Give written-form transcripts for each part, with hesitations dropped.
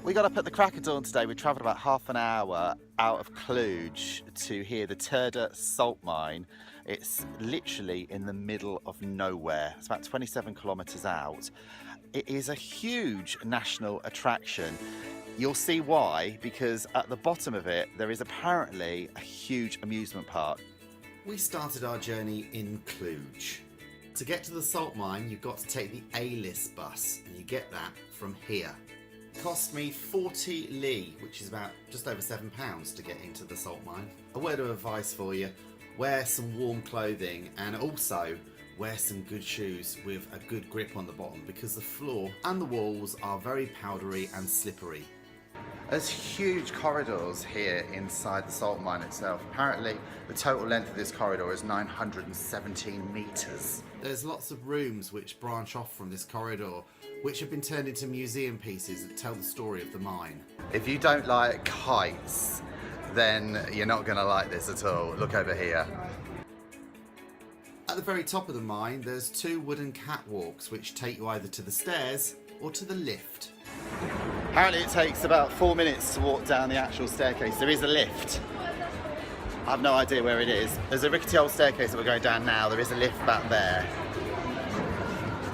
We got up at the crack of dawn today. We travelled about half an hour out of Cluj to hear the Terda salt mine. It's literally in the middle of nowhere. It's about 27 kilometres out. It is a huge national attraction. You'll see why, because at the bottom of it there is apparently a huge amusement park. We started our journey in Cluj. To get to the salt mine, you've got to take the A-list bus, and you get that from here. It cost me 40 li, which is about just over £7 to get into the salt mine. A word of advice for you: wear some warm clothing, and also wear some good shoes with a good grip on the bottom, because the floor and the walls are very powdery and slippery. There's huge corridors here inside the salt mine itself. Apparently the total length of this corridor is 917 metres. There's lots of rooms which branch off from this corridor, which have been turned into museum pieces that tell the story of the mine. If you don't like heights, then you're not going to like this at all. Look over here. At the very top of the mine, there's two wooden catwalks which take you either to the stairs or to the lift. Apparently it takes about 4 minutes to walk down the actual staircase. There is a lift. I have no idea where it is. There's a rickety old staircase that we're going down now. There is a lift back there.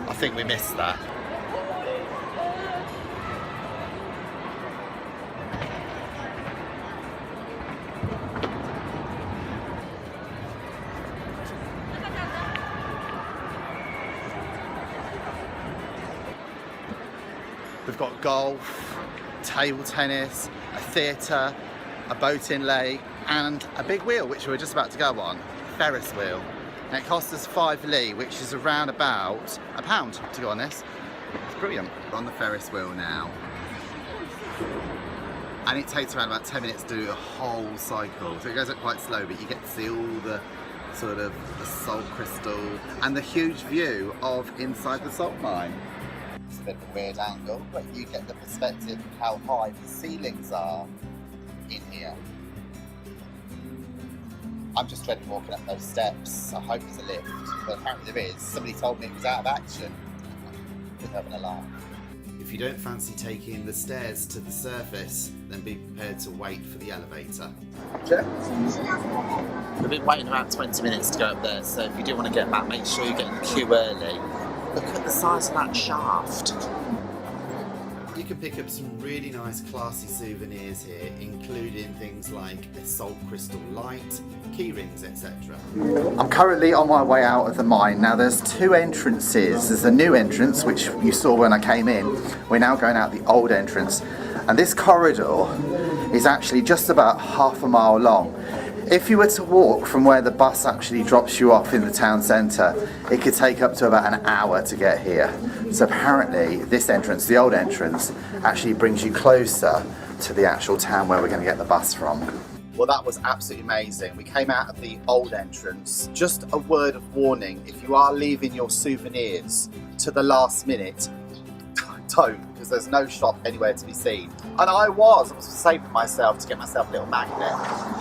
I think we missed that. We've got golf, table tennis, a theatre, a boat inlay, and a big wheel which we're just about to go on, Ferris wheel. And it cost us 5 li, which is around about £1, to go on this. It's brilliant. We're on the Ferris wheel now. And it takes around about 10 minutes to do the whole cycle. So it goes up quite slow, but you get to see all the sort of the salt crystal and the huge view of inside the salt mine. It's a bit of a weird angle, but you get the perspective of how high the ceilings are in here. I'm just dreading walking up those steps. I hope there's a lift, but apparently there is. Somebody told me it was out of action. Just having a laugh. If you don't fancy taking the stairs to the surface, then be prepared to wait for the elevator. We've been waiting around 20 minutes to go up there, so if you do want to get back, make sure you get in the queue early. Look at the size of that shaft. You can pick up some really nice classy souvenirs here, including things like a salt crystal light, key rings, etc. I'm currently on my way out of the mine. Now there's two entrances. There's a new entrance, which you saw when I came in. We're now going out the old entrance. And this corridor is actually just about half a mile long. If you were to walk from where the bus actually drops you off in the town centre, it could take up to about an hour to get here. So apparently this entrance, the old entrance, actually brings you closer to the actual town where we're going to get the bus from. Well, that was absolutely amazing. We came out of the old entrance. Just a word of warning, if you are leaving your souvenirs to the last minute, don't, because there's no shop anywhere to be seen. And I was saving myself to get myself a little magnet.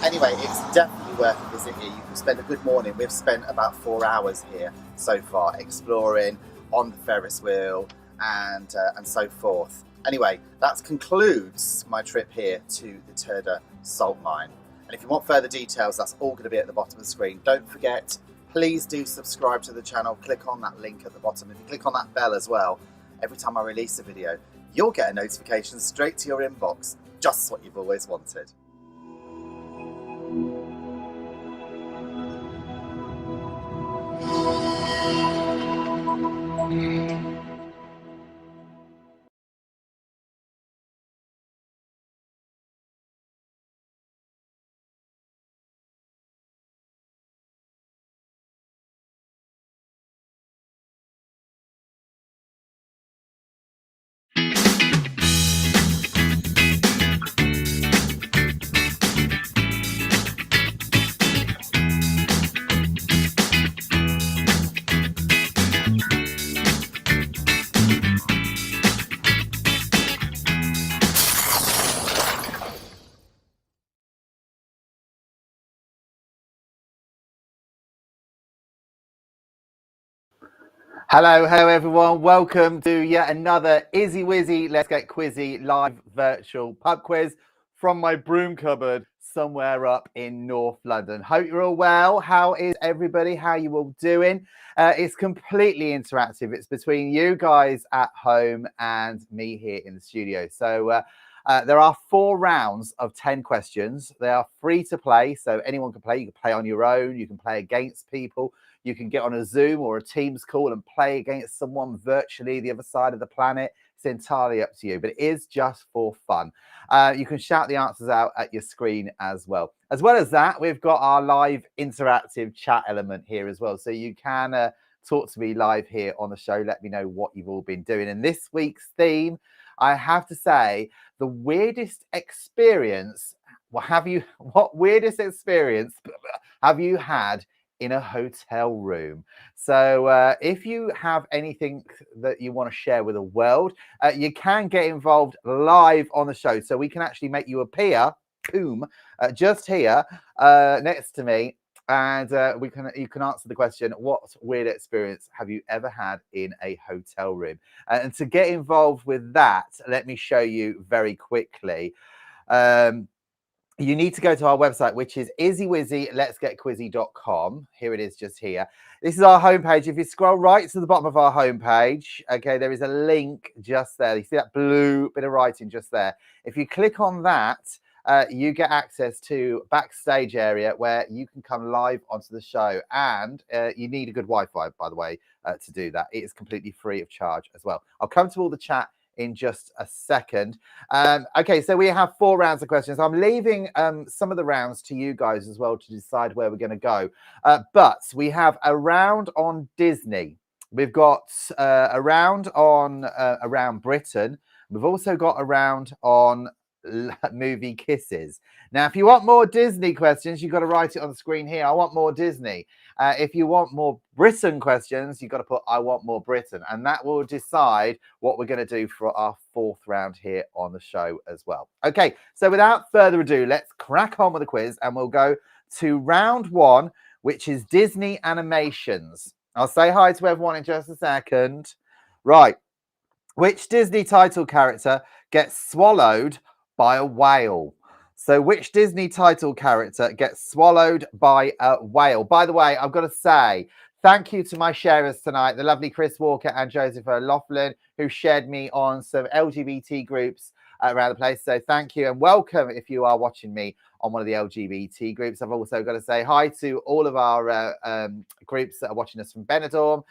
Anyway, it's definitely worth a visit here. You can spend a good morning. We've spent about 4 hours here so far, exploring on the Ferris wheel and so forth. Anyway, that concludes my trip here to the Terda salt mine. And if you want further details, that's all going to be at the bottom of the screen. Don't forget, please do subscribe to the channel. Click on that link at the bottom. If you click on that bell as well, every time I release a video, you'll get a notification straight to your inbox, just what you've always wanted. Hello everyone. Welcome to yet another Izzy Wizzy Let's Get Quizzy live virtual pub quiz from my broom cupboard somewhere up in North London. Hope you're all well. How is everybody? How you all doing? It's completely interactive. It's between you guys at home and me here in the studio. So there are 4 rounds of 10 questions. They are free to play, so anyone can play. You can play on your own. You can play against people. You can get on a Zoom or a Teams call and play against someone virtually the other side of the planet. It's entirely up to you, but it is just for fun. You can shout the answers out at your screen as well. As well as that, we've got our live interactive chat element here as well. So you can talk to me live here on the show. Let me know what you've all been doing. And this week's theme, I have to say, the weirdest experience. What weirdest experience have you had in a hotel room? So if you have anything that you want to share with the world, you can get involved live on the show. So we can actually make you appear, just here next to me. And you can answer the question, what weird experience have you ever had in a hotel room? And to get involved with that, let me show you very quickly. You need to go to our website, which is izzywizzy.letsgetquizzy.com. Here it is, just here. This is our homepage. If you scroll right to the bottom of our homepage, okay, there is a link just there. You see that blue bit of writing just there. If you click on that, you get access to backstage area where you can come live onto the show. And you need a good Wi-Fi, by the way, to do that. It is completely free of charge as well. I'll come to all the chat in just a second. Okay, so we have 4 rounds of questions. I'm leaving some of the rounds to you guys as well to decide where we're going to go. But we have a round on Disney. We've got a round on around Britain. We've also got a round on movie kisses. Now, if you want more Disney questions, you've got to write it on the screen here. I want more Disney. If you want more Britain questions, you've got to put I want more Britain. And that will decide what we're going to do for our 4th round here on the show as well. Okay, so without further ado, let's crack on with the quiz and we'll go to round 1, which is Disney animations. I'll say hi to everyone in just a second. Right. Which Disney title character gets swallowed by a whale? So which Disney title character gets swallowed by a whale? By the way, I've got to say thank you to my sharers tonight, the lovely Chris Walker and Joseph O'Loughlin, who shared me on some LGBT groups around the place. So thank you and welcome if you are watching me on one of the LGBT groups. I've also got to say hi to all of our groups that are watching us from Benidorm,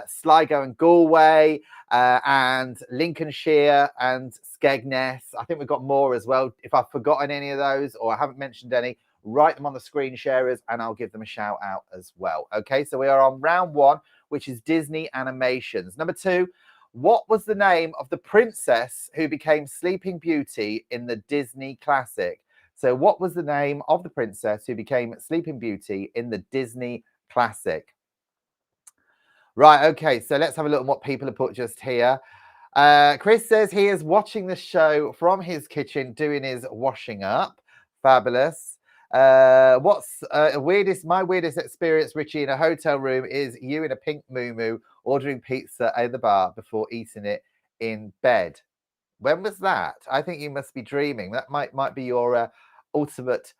Sligo and Galway, and Lincolnshire and Skegness. I think we've got more as well. If I've forgotten any of those or I haven't mentioned any, write them on the screen sharers and I'll give them a shout out as well. Okay, so we are on round 1, which is Disney animations. Number 2, what was the name of the princess who became Sleeping Beauty in the Disney classic? So what was the name of the princess who became Sleeping Beauty in the Disney classic? Right, okay, so let's have a look at what people have put just here. Chris says he is watching the show from his kitchen doing his washing up. Fabulous. What's my weirdest experience, Richie, in a hotel room is you in a pink muumuu ordering pizza at the bar before eating it in bed. When was that? I think you must be dreaming. That might be your ultimate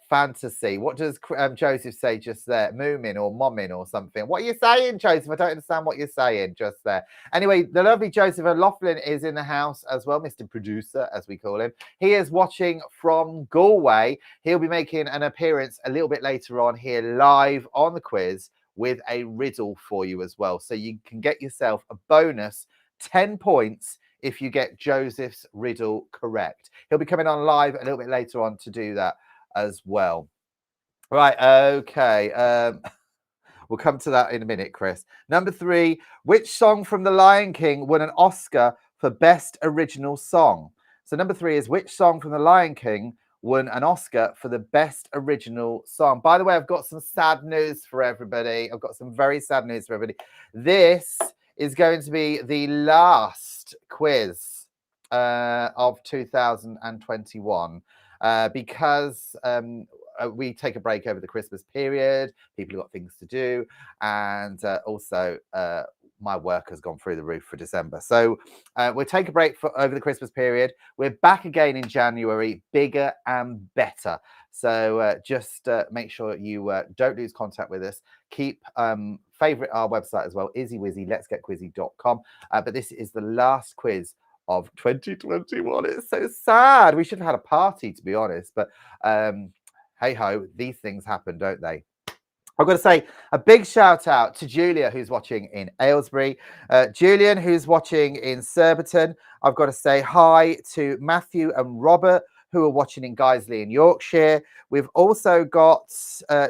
fantasy. What does Joseph say just there? Moomin or momin or something? What are you saying, Joseph? I don't understand what you're saying just there. Anyway, the lovely Joseph O'Loughlin is in the house as well, Mr. Producer, as we call him. He is watching from Galway. He'll be making an appearance a little bit later on here live on the quiz with a riddle for you as well. So you can get yourself a bonus 10 points if you get Joseph's riddle correct. He'll be coming on live a little bit later on to do that as well. Right, okay. We'll come to that in a minute, Chris. Number 3, which song from The Lion King won an Oscar for Best Original Song? So number 3 is which song from The Lion King won an Oscar for the Best Original Song? By the way, I've got some sad news for everybody. I've got some very sad news for everybody. This is going to be the last quiz of 2021 because we take a break over the Christmas period. People have got things to do, and also my work has gone through the roof for December. So we'll take a break for over the Christmas period. We're back again in January, bigger and better. So just make sure you don't lose contact with us. Keep favorite our website as well, IzzyWizzy, letsgetquizzy.com. But this is the last quiz of 2021. It's so sad. We should have had a party, to be honest. But hey ho, these things happen, don't they? I've got to say a big shout out to Julia, who's watching in Aylesbury, Julian, who's watching in Surbiton. I've got to say hi to Matthew and Robert, who are watching in Guiseley in Yorkshire. We've also got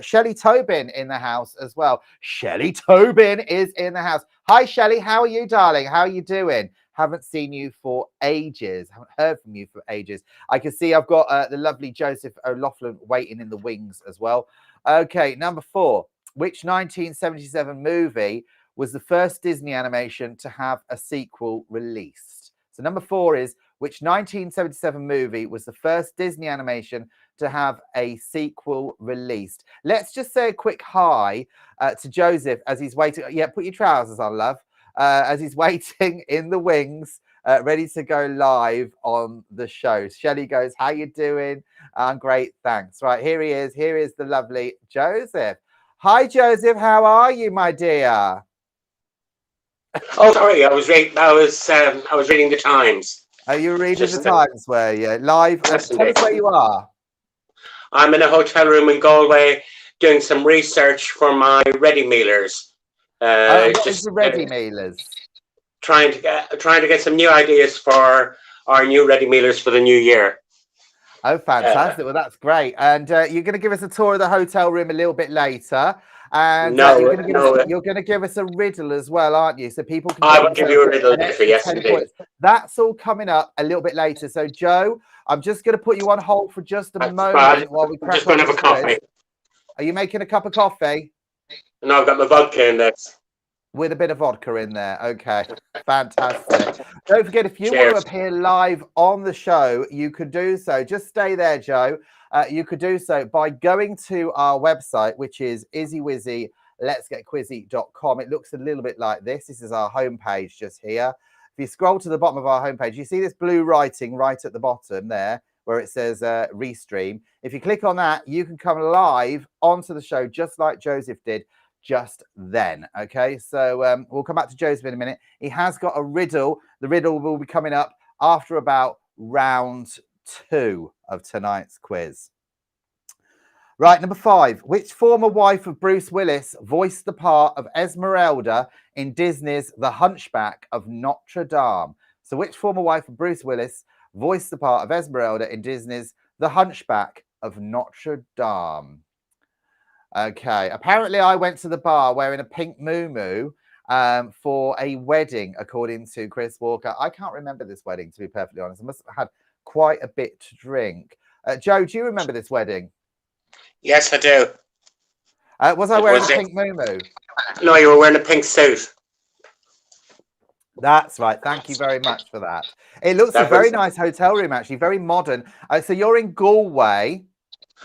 Shelley Tobin in the house as well. Shelley Tobin is in the house. Hi, Shelley. How are you, darling? How are you doing? Haven't seen you for ages. Haven't heard from you for ages. I can see I've got the lovely Joseph O'Loughlin waiting in the wings as well. Okay, number 4. Which 1977 movie was the first Disney animation to have a sequel released? So number 4 is, which 1977 movie was the first Disney animation to have a sequel released? Let's just say a quick hi to Joseph as he's waiting. Yeah, put your trousers on, love. As he's waiting in the wings, ready to go live on the show. Shelley goes, how you doing? I'm great, thanks. Right, here he is. Here is the lovely Joseph. Hi, Joseph. How are you, my dear? Oh, sorry. I was reading the Times. Oh, you were reading the Times, were you? Live. Tell us where you are. I'm in a hotel room in Galway doing some research for my ready mealers. What is the ready mealers? Trying to get some new ideas for our new ready mealers for the new year. Oh, fantastic. Well, that's great. And you're going to give us a tour of the hotel room a little bit later. And you're going to give us a riddle as well, aren't you? So people can. I will give you a riddle later, yes, indeed. That's all coming up a little bit later. So, Joe, I'm just going to put you on hold for just a moment while we crack on. I'm just going to have a coffee. Are you making a cup of coffee? No, I've got my vodka in there. With a bit of vodka in there. Okay, fantastic. Don't forget, if you want to appear live on the show, you could do so. Just stay there, Joe. You could do so by going to our website, which is IzzyWizzy, letsgetquizzy.com. It looks a little bit like this. This is our homepage just here. If you scroll to the bottom of our homepage, you see this blue writing right at the bottom there, where it says Restream. If you click on that, you can come live onto the show just like Joseph did just then. Okay, so we'll come back to Joseph in a minute. He has got a riddle. The riddle will be coming up after about round 2 of tonight's quiz. Right, number 5. Which former wife of Bruce Willis voiced the part of Esmeralda in Disney's The Hunchback of Notre Dame? So which former wife of Bruce Willis voiced the part of Esmeralda in Disney's The Hunchback of Notre Dame? Okay, apparently I went to the bar wearing a pink muumuu for a wedding, according to Chris Walker. I can't remember this wedding, to be perfectly honest. I must have had quite a bit to drink. Joe, do you remember this wedding? Yes, I do. Was I wearing a pink muumuu? No, you were wearing a pink suit. That's right. Thank you very much for that. It looks a very nice hotel room, actually, very modern. So you're in Galway.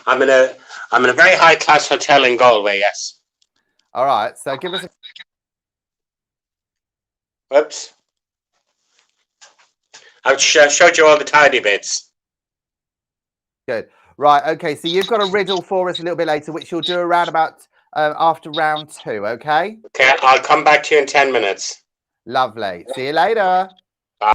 I'm in a very high class hotel in Galway. Yes. All right. So give us a. Whoops. I've showed you all the tidy bits. Good. Right. Okay. So you've got a riddle for us a little bit later, which you'll do around about after round 2. Okay. Okay. I'll come back to you in 10 minutes. Lovely. See you later. Bye.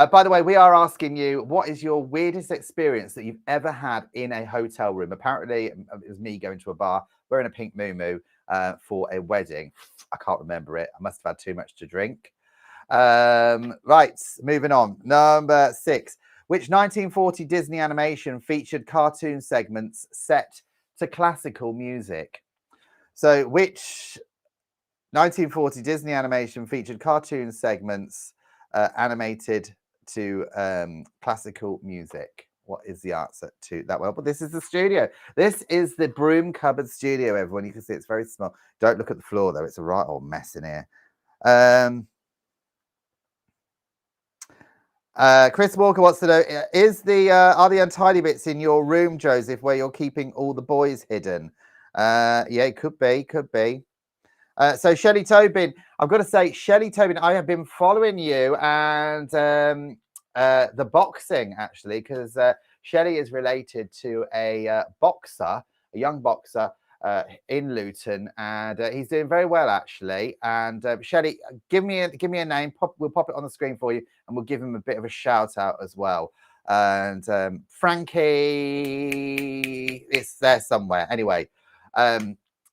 By the way, we are asking you, what is your weirdest experience that you've ever had in a hotel room? Apparently, it was me going to a bar wearing a pink muumuu for a wedding. I can't remember it. I must have had too much to drink. Right, moving on. Number 6. Which 1940 Disney animation featured cartoon segments set to classical music? So, which 1940 Disney animation featured cartoon segments animated to classical music? What is the answer to that? Well, but this is the studio. This is the Broom Cupboard studio, everyone. You can see it's very small. Don't look at the floor, though. It's a right old mess in here. Chris Walker wants to know, are the untidy bits in your room, Joseph, where you're keeping all the boys hidden? Yeah, it could be. So Shelley Tobin, I've got to say, Shelley Tobin, I have been following you and the boxing actually, because Shelley is related to a boxer, a young boxer in Luton, and he's doing very well actually. And Shelley, give me a name. We'll pop it on the screen for you, and we'll give him a bit of a shout out as well. And Frankie, it's there somewhere. Anyway,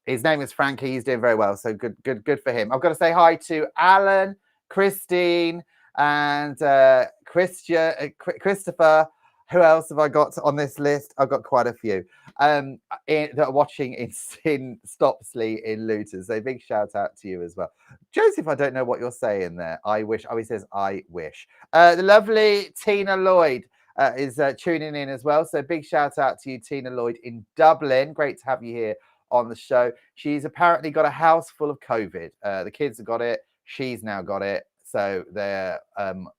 his name is Frankie. He's doing very well. So good for him. I've got to say hi to Alan, Christine, and Christopher. Who else have I got on this list? I've got quite a few that are watching in Stopsley in Luton. So big shout out to you as well. Joseph, I don't know what you're saying there. I wish. Oh, he says, I wish. The lovely Tina Lloyd is tuning in as well. So big shout out to you, Tina Lloyd in Dublin. Great to have you here on the show. She's apparently got a house full of COVID. The kids have got it. She's now got it. So they're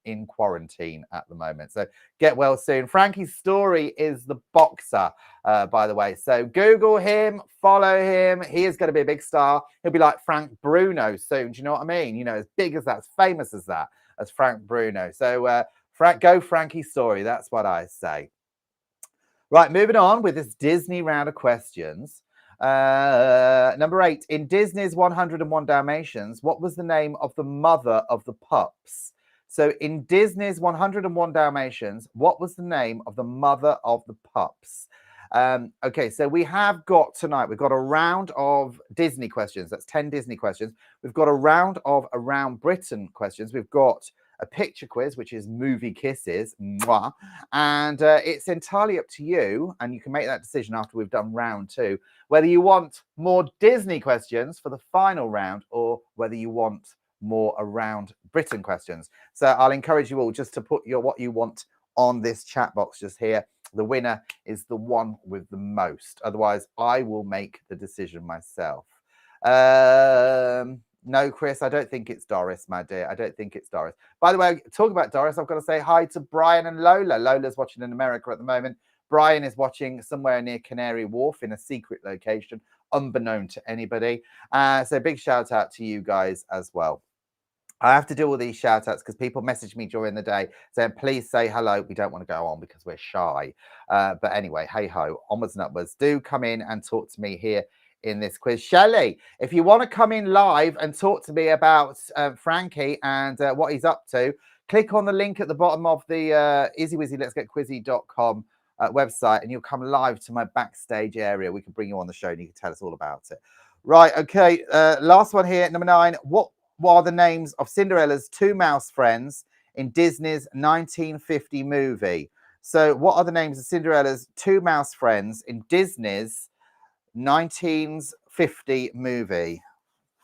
in quarantine at the moment. So get well soon. Frankie's story is the boxer, by the way. So Google him, follow him. He is going to be a big star. He'll be like Frank Bruno soon. Do you know what I mean? You know, as big as that, as famous as that, as Frank Bruno. So go Frankie's story. That's what I say. Right, moving on with this Disney round of questions. Number 8, in Disney's 101 Dalmatians, what was the name of the mother of the pups? So in Disney's 101 Dalmatians, what was the name of the mother of the pups? Okay, so we have got tonight, we've got a round of Disney questions. That's 10 Disney questions. We've got a round of Around Britain questions. We've got a picture quiz, which is movie kisses. Mwah. And it's entirely up to you. And you can make that decision after we've done round 2, whether you want more Disney questions for the final round or whether you want more Around Britain questions. So I'll encourage you all just to put what you want on this chat box just here. The winner is the one with the most. Otherwise, I will make the decision myself. No, Chris, I don't think it's Doris, my dear. I don't think it's Doris. By the way, talking about Doris, I've got to say hi to Brian and Lola. Lola's watching in America at the moment. Brian is watching somewhere near Canary Wharf in a secret location, unbeknown to anybody. So big shout out to you guys as well. I have to do all these shout outs because people message me during the day saying, please say hello. We don't want to go on because we're shy. But anyway, hey ho, onwards and upwards. Do come in and talk to me here in this quiz. Shelley, if you want to come in live and talk to me about Frankie and what he's up to, click on the link at the bottom of the easywizzy.letsgetquizzy.com website and you'll come live to my backstage area. We can bring you on the show and you can tell us all about it. Right, okay, last one here, number 9. What are the names of Cinderella's 2 mouse friends in Disney's 1950 movie? So what are the names of Cinderella's 2 mouse friends in Disney's 1950 movie?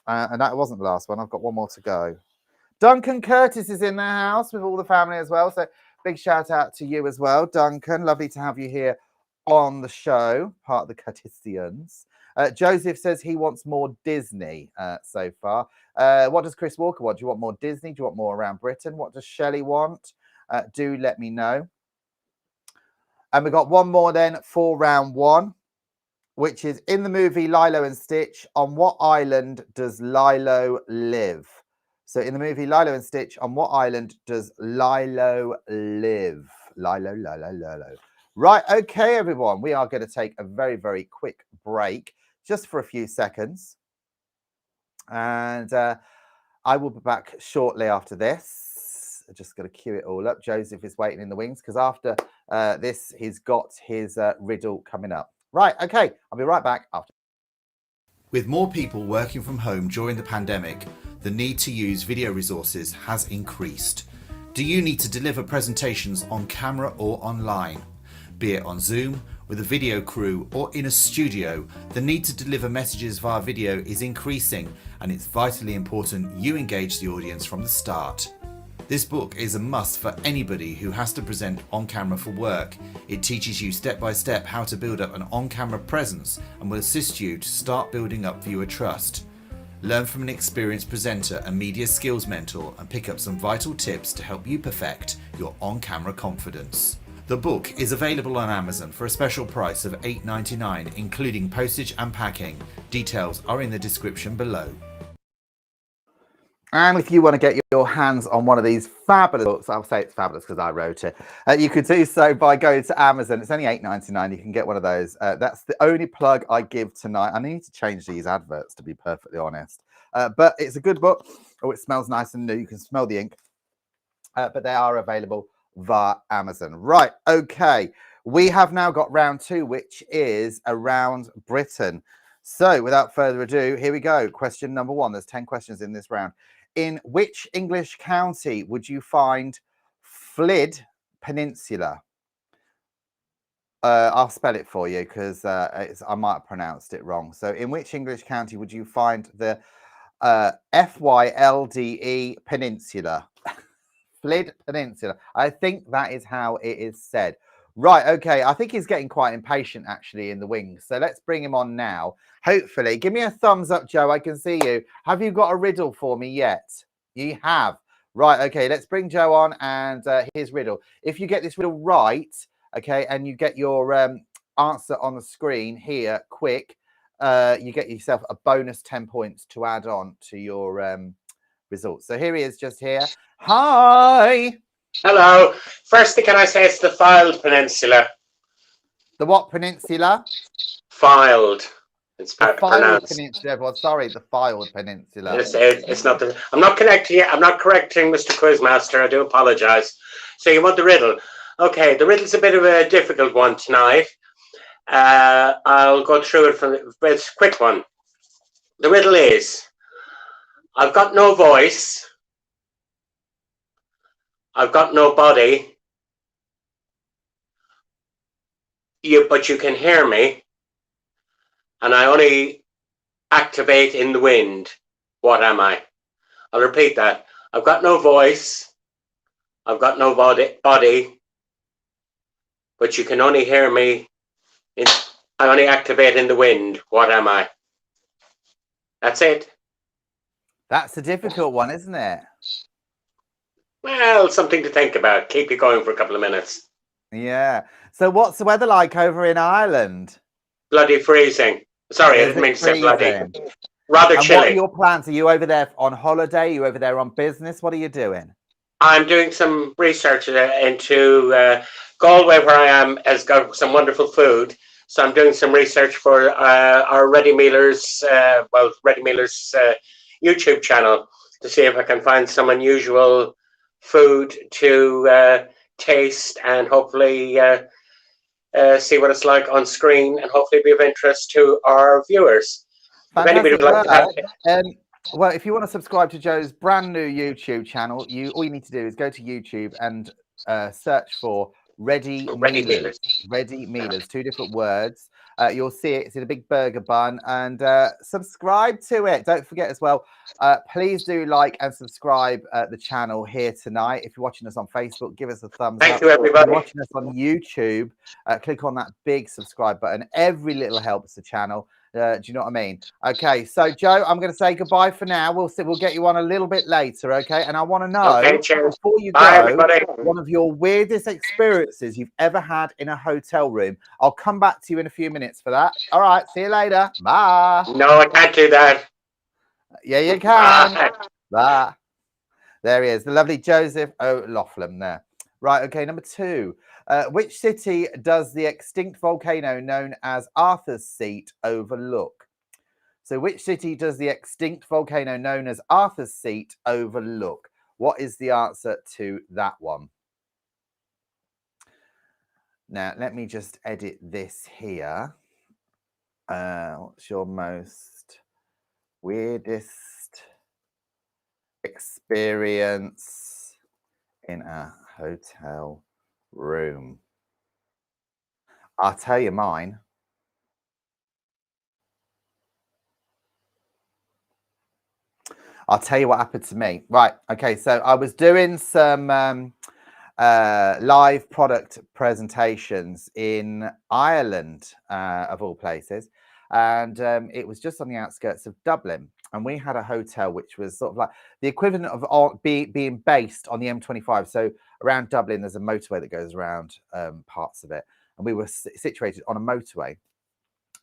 And that wasn't the last one. I've got one more to go. Duncan Curtis is in the house with all the family as well. So big shout out to you as well, Duncan. Lovely to have you here on the show, part of the Curtisians. Joseph says he wants more Disney so far. What does Chris Walker want? Do you want more Disney? Do you want more Around Britain? What does Shelley want? Do let me know. And we've got one more then for round 1, which is in the movie Lilo and Stitch, on what island does Lilo live? So in the movie Lilo and Stitch, on what island does Lilo live? Lilo. Right, okay, everyone. We are going to take a very, very quick break, just for a few seconds. And I will be back shortly after this. I'm just going to cue it all up. Joseph is waiting in the wings because after this, he's got his riddle coming up. Right, okay, I'll be right back after. With more people working from home during the pandemic, the need to use video resources has increased. Do you need to deliver presentations on camera or online? Be it on Zoom, with a video crew, or in a studio, the need to deliver messages via video is increasing, and it's vitally important you engage the audience from the start. This book is a must for anybody who has to present on camera for work. It teaches you step by step how to build up an on-camera presence and will assist you to start building up viewer trust. Learn from an experienced presenter and media skills mentor and pick up some vital tips to help you perfect your on-camera confidence. The book is available on Amazon for a special price of $8.99, including postage and packing. Details are in the description below. And if you want to get your hands on one of these fabulous books, I'll say it's fabulous because I wrote it. You could do so by going to Amazon. It's only $8.99. You can get one of those. That's the only plug I give tonight. I need to change these adverts, to be perfectly honest. But it's a good book. Oh, it smells nice and new. You can smell the ink. But they are available via Amazon. Right. Okay. We have now got round 2, which is around Britain. So without further ado, here we go. Question number 1. There's 10 questions in this round. In which English county would you find Flid Peninsula? I'll spell it for you because I might have pronounced it wrong. So in which English county would you find the Fylde Peninsula? Flid Peninsula. I think that is how it is said. Right, okay. I think he's getting quite impatient actually in the wings. So let's bring him on now. Hopefully. Give me a thumbs up, Joe. I can see you. Have you got a riddle for me yet? You have. Right, okay. Let's bring Joe on and his riddle. If you get this riddle right, okay, and you get your answer on the screen here quick, you get yourself a bonus 10 points to add on to your results. So here he is just here. Hi. Hello. Firstly, can I say it's the Fylde Peninsula? The what peninsula? Fylde. It's The Fylde pronounced. Peninsula, everyone. Sorry, the Fylde Peninsula. It's not the. I'm not connecting it. I'm not correcting Mr. Quizmaster. I do apologise. So you want the riddle? Okay, the riddle's a bit of a difficult one tonight. I'll go through it it's a quick one. The riddle is: I've got no voice. I've got no body. But you can hear me. And I only activate in the wind. What am I? I'll repeat that. I've got no voice. I've got no body. But you can only hear me. I only activate in the wind. What am I? That's it. That's a difficult one, isn't it? Well, something to think about. Keep you going for a couple of minutes. Yeah. So what's the weather like over in Ireland? Bloody freezing. Sorry, I didn't mean to say bloody. Rather chilly. What are your plans? Are you over there on holiday? Are you over there on business? What are you doing? I'm doing some research into Galway, where I am, has got some wonderful food. So I'm doing some research for our Ready Mealers, YouTube channel to see if I can find some unusual food to taste and hopefully see what it's like on screen and hopefully be of interest to our viewers. If anybody would like to well, if you want to subscribe to Joe's brand new YouTube channel, all you need to do is go to YouTube and search for Ready Mealers. Ready Mealers, 2 different words. You'll see it. It's in a big burger bun, and subscribe to it. Don't forget as well, please do like and subscribe the channel here tonight. If you're watching us on Facebook, give us a thumbs up. Thank you, everybody. If you're watching us on YouTube, click on that big subscribe button. Every little helps the channel. Do you know what I mean? Okay, so Joe, I'm going to say goodbye for now. We'll get you on a little bit later, okay? And I want to know, before you go, one of your weirdest experiences you've ever had in a hotel room. I'll come back to you in a few minutes for that. All right, see you later. Bye. No, I can't do that. Yeah, you can. Bye. There he is, the lovely Joseph O'Loughlin there. Right, okay, number 2. Which city does the extinct volcano known as Arthur's Seat overlook? So which city does the extinct volcano known as Arthur's Seat overlook? What is the answer to that one? Now, let me just edit this here. What's your most weirdest experience in a hotel room? I'll tell you mine. I'll tell you what happened to me. Right. Okay. So I was doing some live product presentations in Ireland, of all places. And it was just on the outskirts of Dublin. And we had a hotel which was sort of like the equivalent of being based on the M25. So around Dublin, there's a motorway that goes around parts of it. And we were situated on a motorway.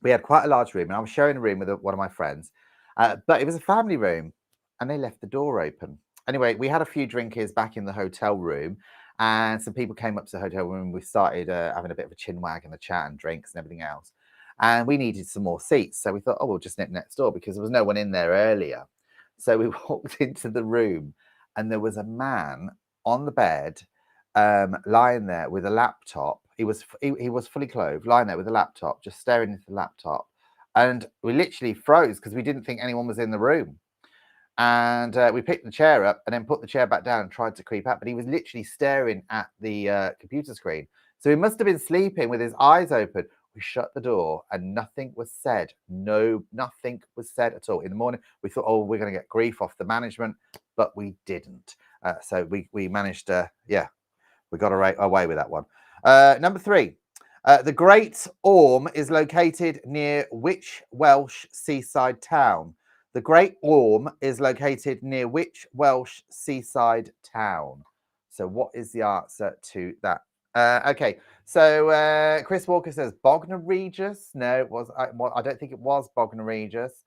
We had quite a large room, and I was sharing a room with one of my friends. But it was a family room. and they left the door open. Anyway, we had a few drinkers back in the hotel room, and some people came up to the hotel room. We started having a bit of a chinwag and a chat and drinks and everything else. And we needed some more seats. So we thought, oh, we'll just nip next door because there was no one in there earlier. So we walked into the room and there was a man on the bed lying there with a laptop. He was fully clothed, lying there with a laptop, just staring into the laptop. And we literally froze because we didn't think anyone was in the room. And we picked the chair up and then put the chair back down and tried to creep out. But he was literally staring at the computer screen. So he must have been sleeping with his eyes open. We shut the door and nothing was said. No, nothing was said at all. In the morning, we thought, oh, we're going to get grief off the management, but we didn't. So we managed to, we got away with that one. Number 3, the Great Orme is located near which Welsh seaside town? The Great Orme is located near which Welsh seaside town? So what is the answer to that? Okay, so Chris Walker says Bognor Regis. No, it was. I don't think it was Bognor Regis.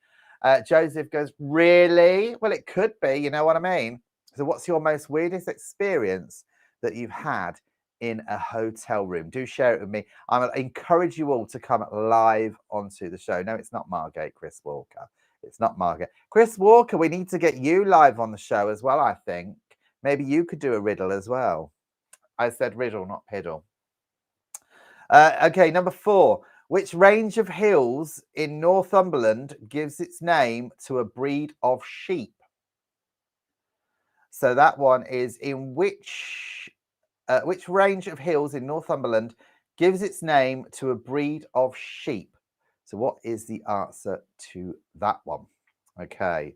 Joseph goes, really? Well, it could be. You know what I mean? So what's your most weirdest experience that you've had in a hotel room? Do share it with me. I encourage you all to come live onto the show. No, it's not Margate, Chris Walker. It's not Margaret. Chris Walker, we need to get you live on the show as well, I think. Maybe you could do a riddle as well. I said riddle, not piddle. Okay, number 4. Which range of hills in Northumberland gives its name to a breed of sheep? So that one is in which range of hills in Northumberland gives its name to a breed of sheep? So what is the answer to that one? Okay.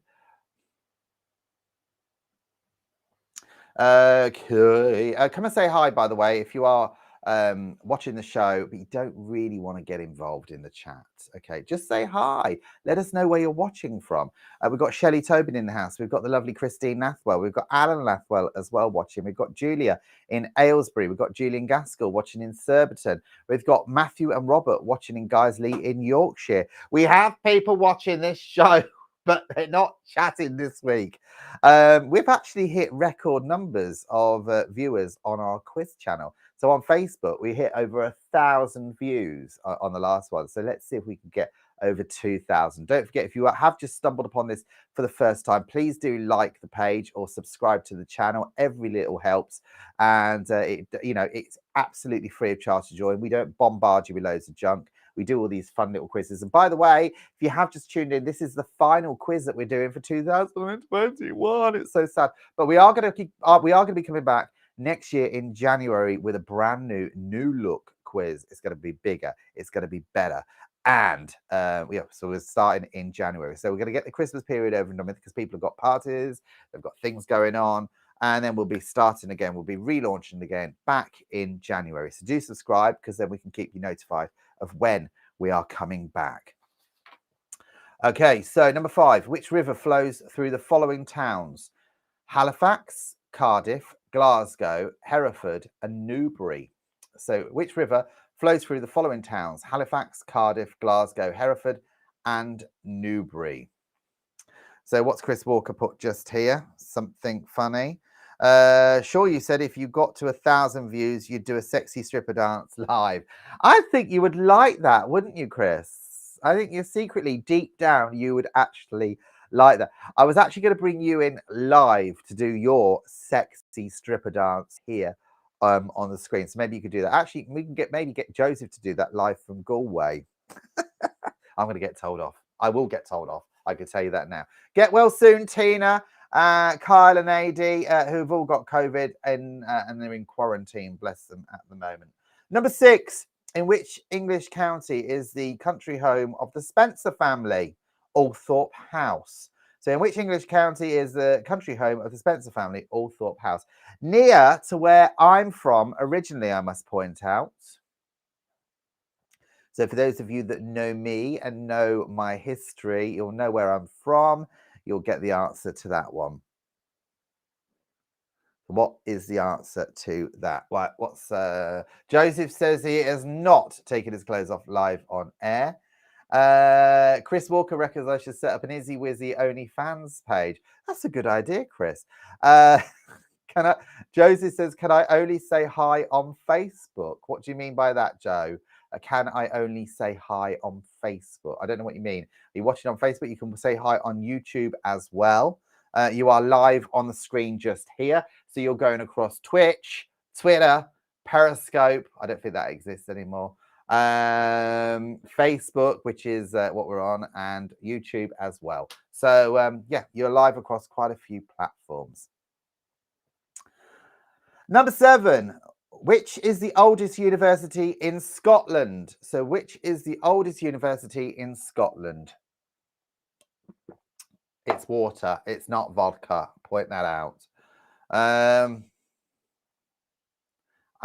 Come and say hi, by the way, if you are watching the show, but you don't really want to get involved in the chat. Okay, just say hi. Let us know where you're watching from. We've got Shelley Tobin in the house. We've got the lovely Christine Nathwell. We've got Alan Nathwell as well watching. We've got Julia in Aylesbury. We've got Julian Gaskell watching in Surbiton. We've got Matthew and Robert watching in Guiseley in Yorkshire. We have people watching this show, but they're not chatting this week. We've actually hit record numbers of viewers on our quiz channel. So on Facebook, we hit over 1,000 views on the last one. So let's see if we can get over 2,000. Don't forget, if you have just stumbled upon this for the first time, please do like the page or subscribe to the channel. Every little helps. And, it's absolutely free of charge to join. We don't bombard you with loads of junk. We do all these fun little quizzes. And by the way, if you have just tuned in, this is the final quiz that we're doing for 2021. It's so sad. But we are going to be coming back next year in January with a brand new look quiz. It's going to be bigger. It's going to be better. And so we're starting in January. So we're going to get the Christmas period over and done with because people have got parties, they've got things going on. And then we'll be starting again. We'll be relaunching again back in January. So do subscribe because then we can keep you notified of when we are coming back. Okay, so number 5. Which river flows through the following towns? Halifax, Cardiff, Glasgow, Hereford, and Newbury. So which river flows through the following towns? Halifax, Cardiff, Glasgow, Hereford, and Newbury. So what's Chris Walker put just here? Something funny. Sure, you said if you got to 1,000 views, you'd do a sexy stripper dance live. I think you would like that, wouldn't you, Chris? I think you're secretly, deep down, you would actually like that. I was actually going to bring you in live to do your sexy stripper dance here on the screen. So maybe you could do that. Actually, we can maybe get Joseph to do that live from Galway. I'm going to get told off. I will get told off. I can tell you that now. Get well soon, Tina, Kyle and AD, who've all got COVID and they're in quarantine. Bless them at the moment. Number 6. In which English county is the country home of the Spencer family? Althorpe House. So in which English county is the country home of the Spencer family? Althorpe House. Near to where I'm from originally, I must point out. So for those of you that know me and know my history, you'll know where I'm from. You'll get the answer to that one. What is the answer to that? Right, Joseph says he has not taken his clothes off live on air. Chris Walker reckons I should set up an Izzy Wizzy OnlyFans page. That's a good idea, Chris. Josie says, can I only say hi on Facebook? What do you mean by that, Joe? Can I only say hi on Facebook? I don't know what you mean. Are you watching on Facebook? You can say hi on YouTube as well. You are live on the screen just here. So you're going across Twitch, Twitter, Periscope. I don't think that exists anymore. Facebook, which is what we're on, and YouTube as well. So yeah, you're live across quite a few platforms. Number 7, which is the oldest university in Scotland? So which is the oldest university in Scotland? It's water. It's not vodka. Point that out. I'm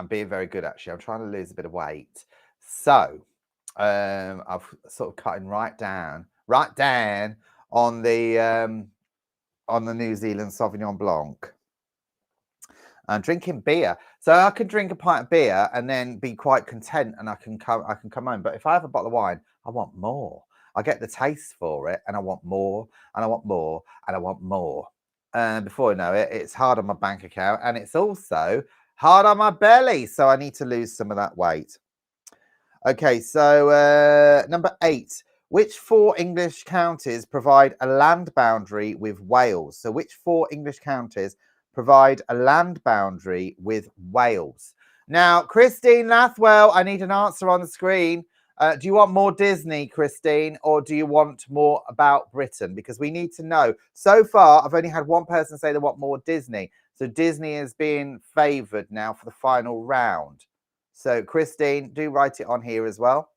being very good, actually. I'm trying to lose a bit of weight. So I've sort of cutting right down on the New Zealand Sauvignon Blanc. I'm drinking beer, so I could drink a pint of beer and then be quite content, and I can come home. But if I have a bottle of wine, I want more. I get the taste for it, and I want more, and I want more, and I want more. And before I know it, it's hard on my bank account, and it's also hard on my belly. So I need to lose some of that weight. Okay, so number 8. Which 4 English counties provide a land boundary with Wales? So which 4 English counties provide a land boundary with Wales? Now, Christine Lathwell, I need an answer on the screen. Do you want more Disney, Christine, or do you want more about Britain? Because we need to know. So far, I've only had one person say they want more Disney. So Disney is being favoured now for the final round. So, Christine, do write it on here as well.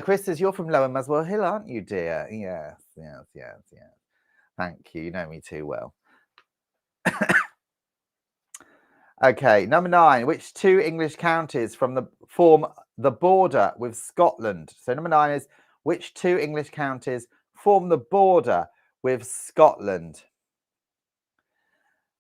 Chris says, you're from Lower Muswell Hill, aren't you, dear? Yes. Thank you. You know me too well. Okay, number 9. Which 2 English counties form the border with Scotland? So number 9 is, which 2 English counties form the border with Scotland?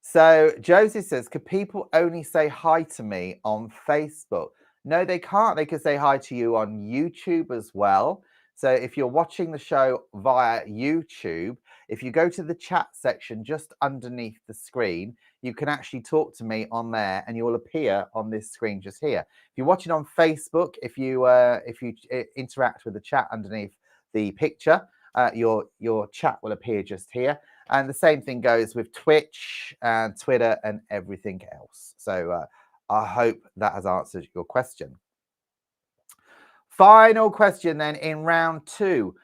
So Josie says, could people only say hi to me on Facebook? No, they can't. They could say hi to you on YouTube as well. So if you're watching the show via YouTube, if you go to the chat section just underneath the screen, you can actually talk to me on there, and you will appear on this screen just here. If you're watching on Facebook, if you interact with the chat underneath the picture, your chat will appear just here. And the same thing goes with Twitch and Twitter and everything else. So I hope that has answered your question. Final question then in round 2.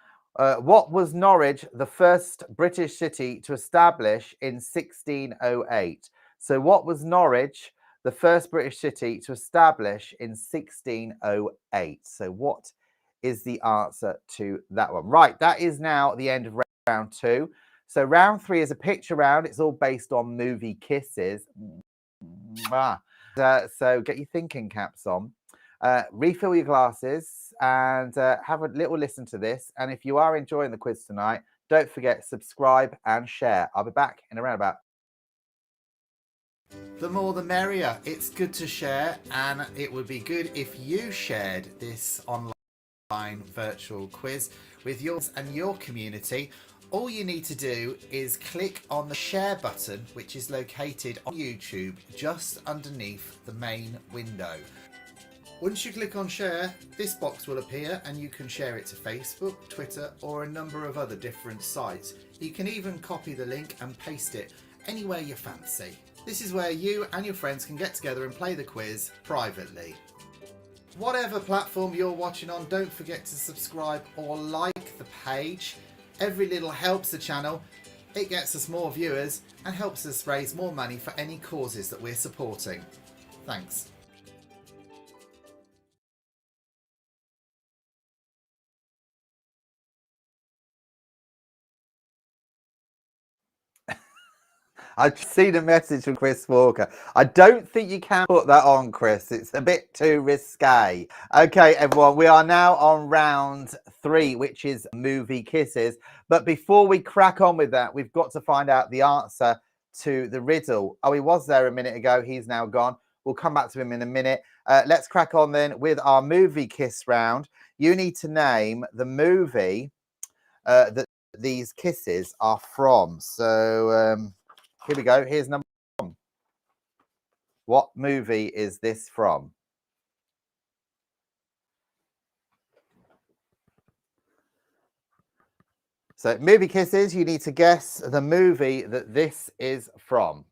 What was Norwich the first British city to establish in 1608? So what was Norwich the first British city to establish in 1608? So what is the answer to that one? Right, that is now the end of round 2. So round 3 is a picture round. It's all based on movie kisses. So get your thinking caps on. Refill your glasses and have a little listen to this. And if you are enjoying the quiz tonight, don't forget, subscribe and share. I'll be back in around about. The more the merrier. It's good to share, and it would be good if you shared this online virtual quiz with yours and your community. All you need to do is click on the share button, which is located on YouTube just underneath the main window. Once you click on share, this box will appear and you can share it to Facebook, Twitter, or a number of other different sites. You can even copy the link and paste it anywhere you fancy. This is where you and your friends can get together and play the quiz privately. Whatever platform you're watching on, don't forget to subscribe or like the page. Every little helps the channel. It gets us more viewers and helps us raise more money for any causes that we're supporting. Thanks. I've seen a message from Chris Walker. I don't think you can put that on, Chris. It's a bit too risque. Okay, everyone, we are now on round 3, which is movie kisses. But before we crack on with that, we've got to find out the answer to the riddle. Oh, he was there a minute ago. He's now gone. We'll come back to him in a minute. Let's crack on then with our movie kiss round. You need to name the movie that these kisses are from. So here we go. Here's number one. What movie is this from? So movie kisses, you need to guess the movie that this is from.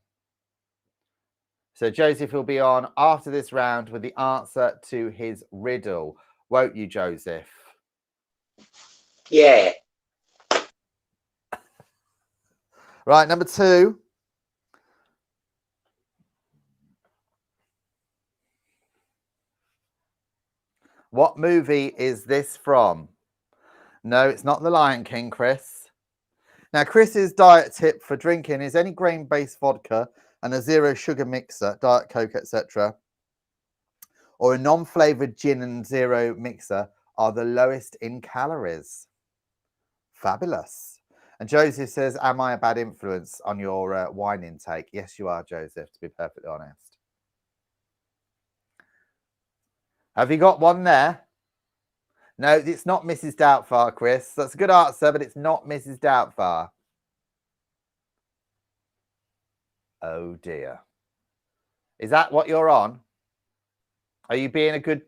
So Joseph will be on after this round with the answer to his riddle. Won't you, Joseph? Yeah. Right, number two. What movie is this from? No, it's not The Lion King, Chris. Now, Chris's diet tip for drinking is any grain-based vodka and a zero sugar mixer, Diet Coke, etc., or a non-flavored gin and zero mixer are the lowest in calories. Fabulous. And Joseph says, am I a bad influence on your wine intake? Yes, you are, Joseph, to be perfectly honest. Have you got one there? No, it's not Mrs. Doubtfire, Chris. That's a good answer, but it's not Mrs. Doubtfire. Oh, dear. Is that what you're on? Are you being a good...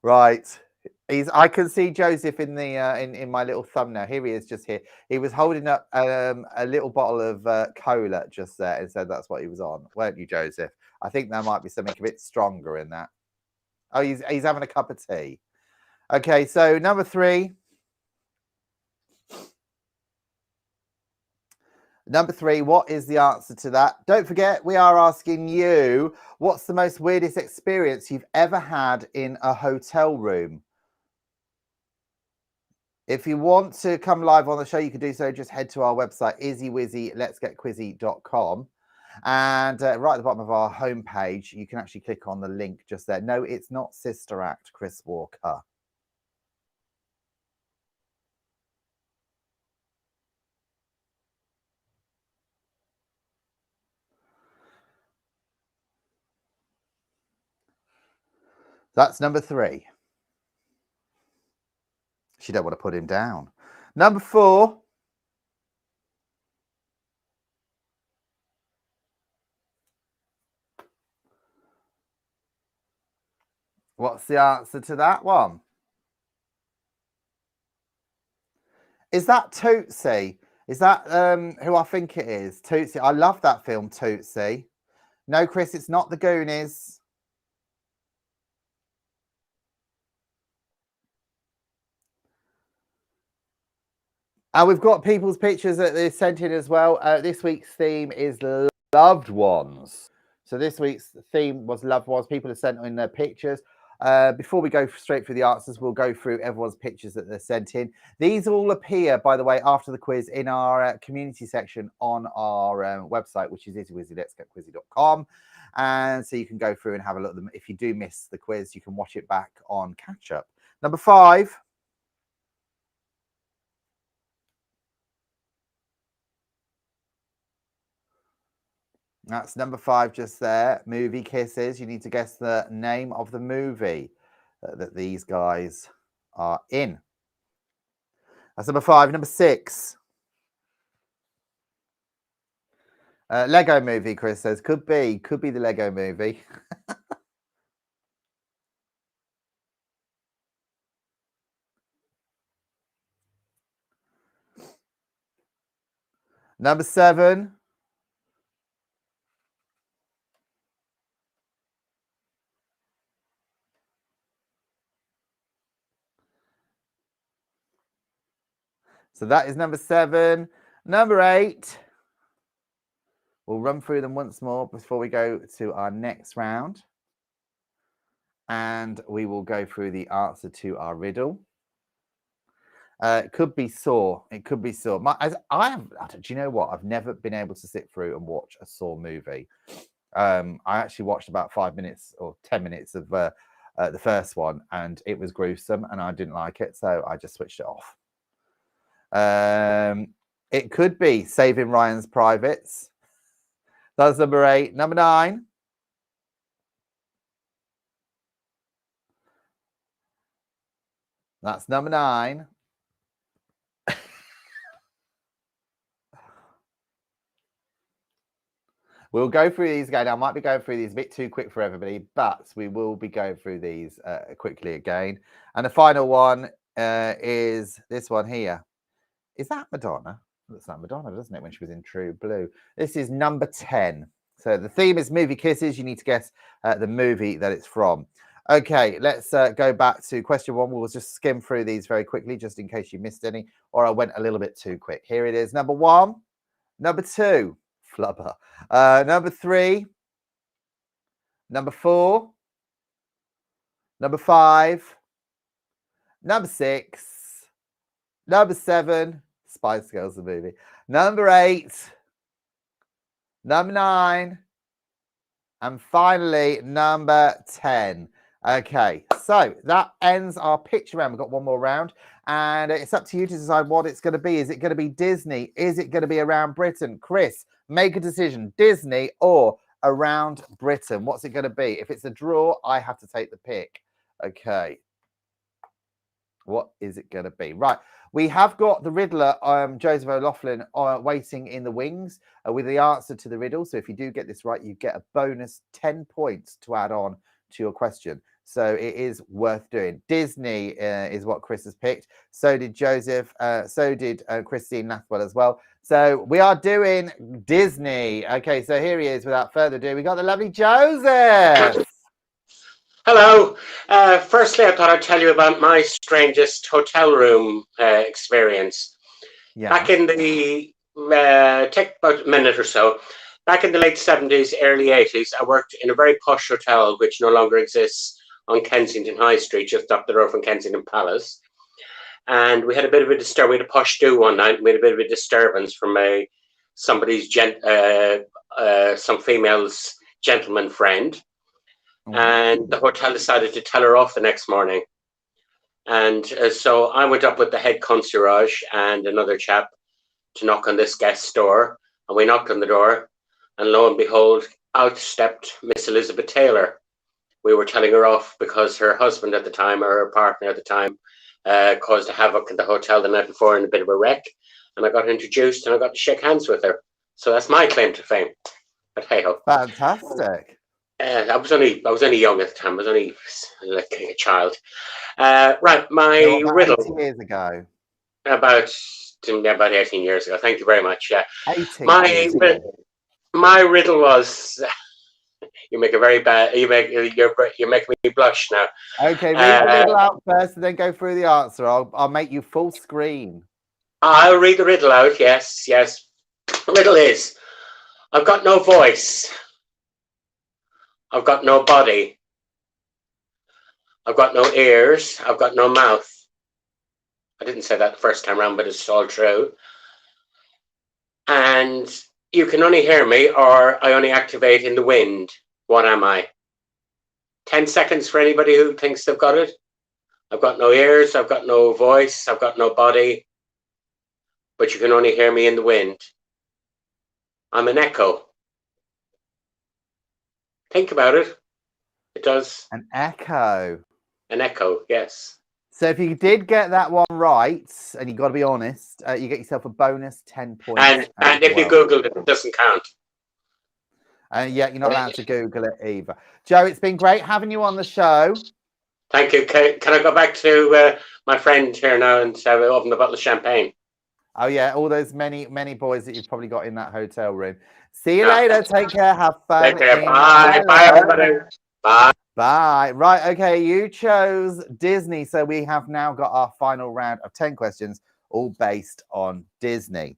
Right. I can see Joseph in the in my little thumbnail. Here he is, just here. He was holding up a little bottle of cola just there and said that's what he was on. Weren't you, Joseph? I think there might be something a bit stronger in that. Oh, he's having a cup of tea. Okay, so number three. Number three, what is the answer to that? Don't forget, we are asking you, what's the most weirdest experience you've ever had in a hotel room? If you want to come live on the show, you can do so. Just head to our website, izzywizzy.letsgetquizzy.com. And right at the bottom of our homepage, you can actually click on the link just there. No, it's not Sister Act, Chris Walker. That's number three. She don't want to put him down. Number four. What's the answer to that one? Is that Tootsie? Is that who I think it is? Tootsie. I love that film, Tootsie. No, Chris, it's not the Goonies. And we've got people's pictures that they sent in as well. This week's theme is loved ones. So this week's theme was loved ones. People have sent in their pictures. Before we go straight through the answers, we'll go through everyone's pictures that they're sent in. These all appear, by the way, after the quiz in our community section on our website, which is izzywizzy.letsgetquizzy.com. And so you can go through and have a look at them. If you do miss the quiz, you can watch it back on catch up. Number five. That's number five just there. Movie kisses. You need to guess the name of the movie that these guys are in. That's number five. Number six. Lego movie, Chris says. Could be the Lego movie. Number seven. So that is number seven. Number eight. We'll run through them once more before we go to our next round. And we will go through the answer to our riddle. It could be Saw. It could be Saw. Do you know what? I've never been able to sit through and watch a Saw movie. I actually watched about 5 minutes or 10 minutes of the first one, and it was gruesome, and I didn't like it, so I just switched it off. It could be Saving Ryan's Privates. That's number 8. Number 9. That's number 9. We'll go through these again. I might be going through these a bit too quick for everybody, but we will be going through these quickly again. And the final one is this one here. Is that Madonna? Looks like Madonna, doesn't it, when she was in True Blue? This is number 10. So the theme is movie kisses. You need to guess the movie that it's from. Okay, let's go back to question 1. We'll just skim through these very quickly, just in case you missed any, or I went a little bit too quick. Here it is. Number 1. Number 2. Flubber. Number 3. Number 4. Number 5. Number 6. Number 7. Spice Girls, the movie. Number 8. Number 9. And finally, number 10. Okay, so that ends our picture round. We've got one more round, and it's up to you to decide what it's going to be. Is it going to be Disney? Is it going to be around Britain? Chris, make a decision. Disney or around Britain? What's it going to be? If it's a draw, I have to take the pick. Okay. What is it going to be? Right. We have got the Riddler, Joseph O'Loughlin, waiting in the wings with the answer to the riddle. So if you do get this right, you get a bonus 10 points to add on to your question. So it is worth doing. Disney is what Chris has picked. So did Joseph. So did Christine Nathwell as well. So we are doing Disney. Okay, so here he is. Without further ado, we got the lovely Joseph. Hello. Firstly, I thought I'd tell you about my strangest hotel room experience. Yeah. Back in the, take about a minute or so, back in the late 70s, early 80s, I worked in a very posh hotel, which no longer exists, on Kensington High Street, just up the road from Kensington Palace. And we had a bit of a disturb. We had a posh do one night. And we had a bit of a disturbance from somebody's some female's gentleman friend. And the hotel decided to tell her off the next morning. And so I went up with the head concierge and another chap to knock on this guest's door. And we knocked on the door, and lo and behold, out stepped Miss Elizabeth Taylor. We were telling her off because her husband at the time, or her partner at the time, caused a havoc in the hotel the night before in a bit of a wreck. And I got introduced and I got to shake hands with her. So that's my claim to fame. But hey ho. Fantastic. I was only young at the time. I was only like a child. Right, my riddle. 18 years ago. About 18 years ago. Thank you very much. Yeah. 18 my riddle was. You make a very bad. You're making me blush now. Okay, read the riddle out first, and then go through the answer. I'll make you full screen. I'll read the riddle out. Yes. The riddle is: I've got no voice. I've got no body. I've got no ears. I've got no mouth. I didn't say that the first time around, but it's all true. And you can only hear me, or I only activate in the wind. What am I? 10 seconds for anybody who thinks they've got it. I've got no ears. I've got no voice. I've got no body. But you can only hear me in the wind. I'm an echo. Think about it. It does. An echo. An echo, yes. So if you did get that one right, and you got to be honest, you get yourself a bonus 10 points. And if you Googled it, it doesn't count. Yeah, you're not allowed to Google it either. Joe, it's been great having you on the show. Thank you. Can I go back to my friend here now and open the bottle of champagne? Oh, yeah, all those many boys that you've probably got in that hotel room. See you later. Take care. Have fun. Take care. Bye. Bye, everybody. Bye. Bye. Right. Okay. You chose Disney. So we have now got our final round of 10 questions, all based on Disney.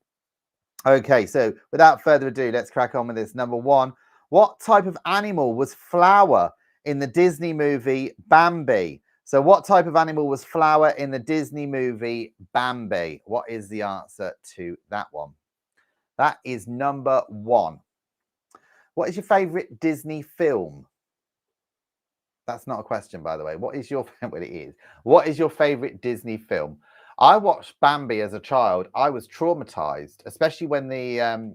Okay. So without further ado, let's crack on with this. Number 1, what type of animal was Flower in the Disney movie Bambi? So what type of animal was Flower in the Disney movie Bambi? What is the answer to that one? That is number 1. What is your favorite Disney film? That's not a question, by the way. What is your well, it is. What is your favorite Disney film? I watched Bambi as a child. I was traumatized, especially when the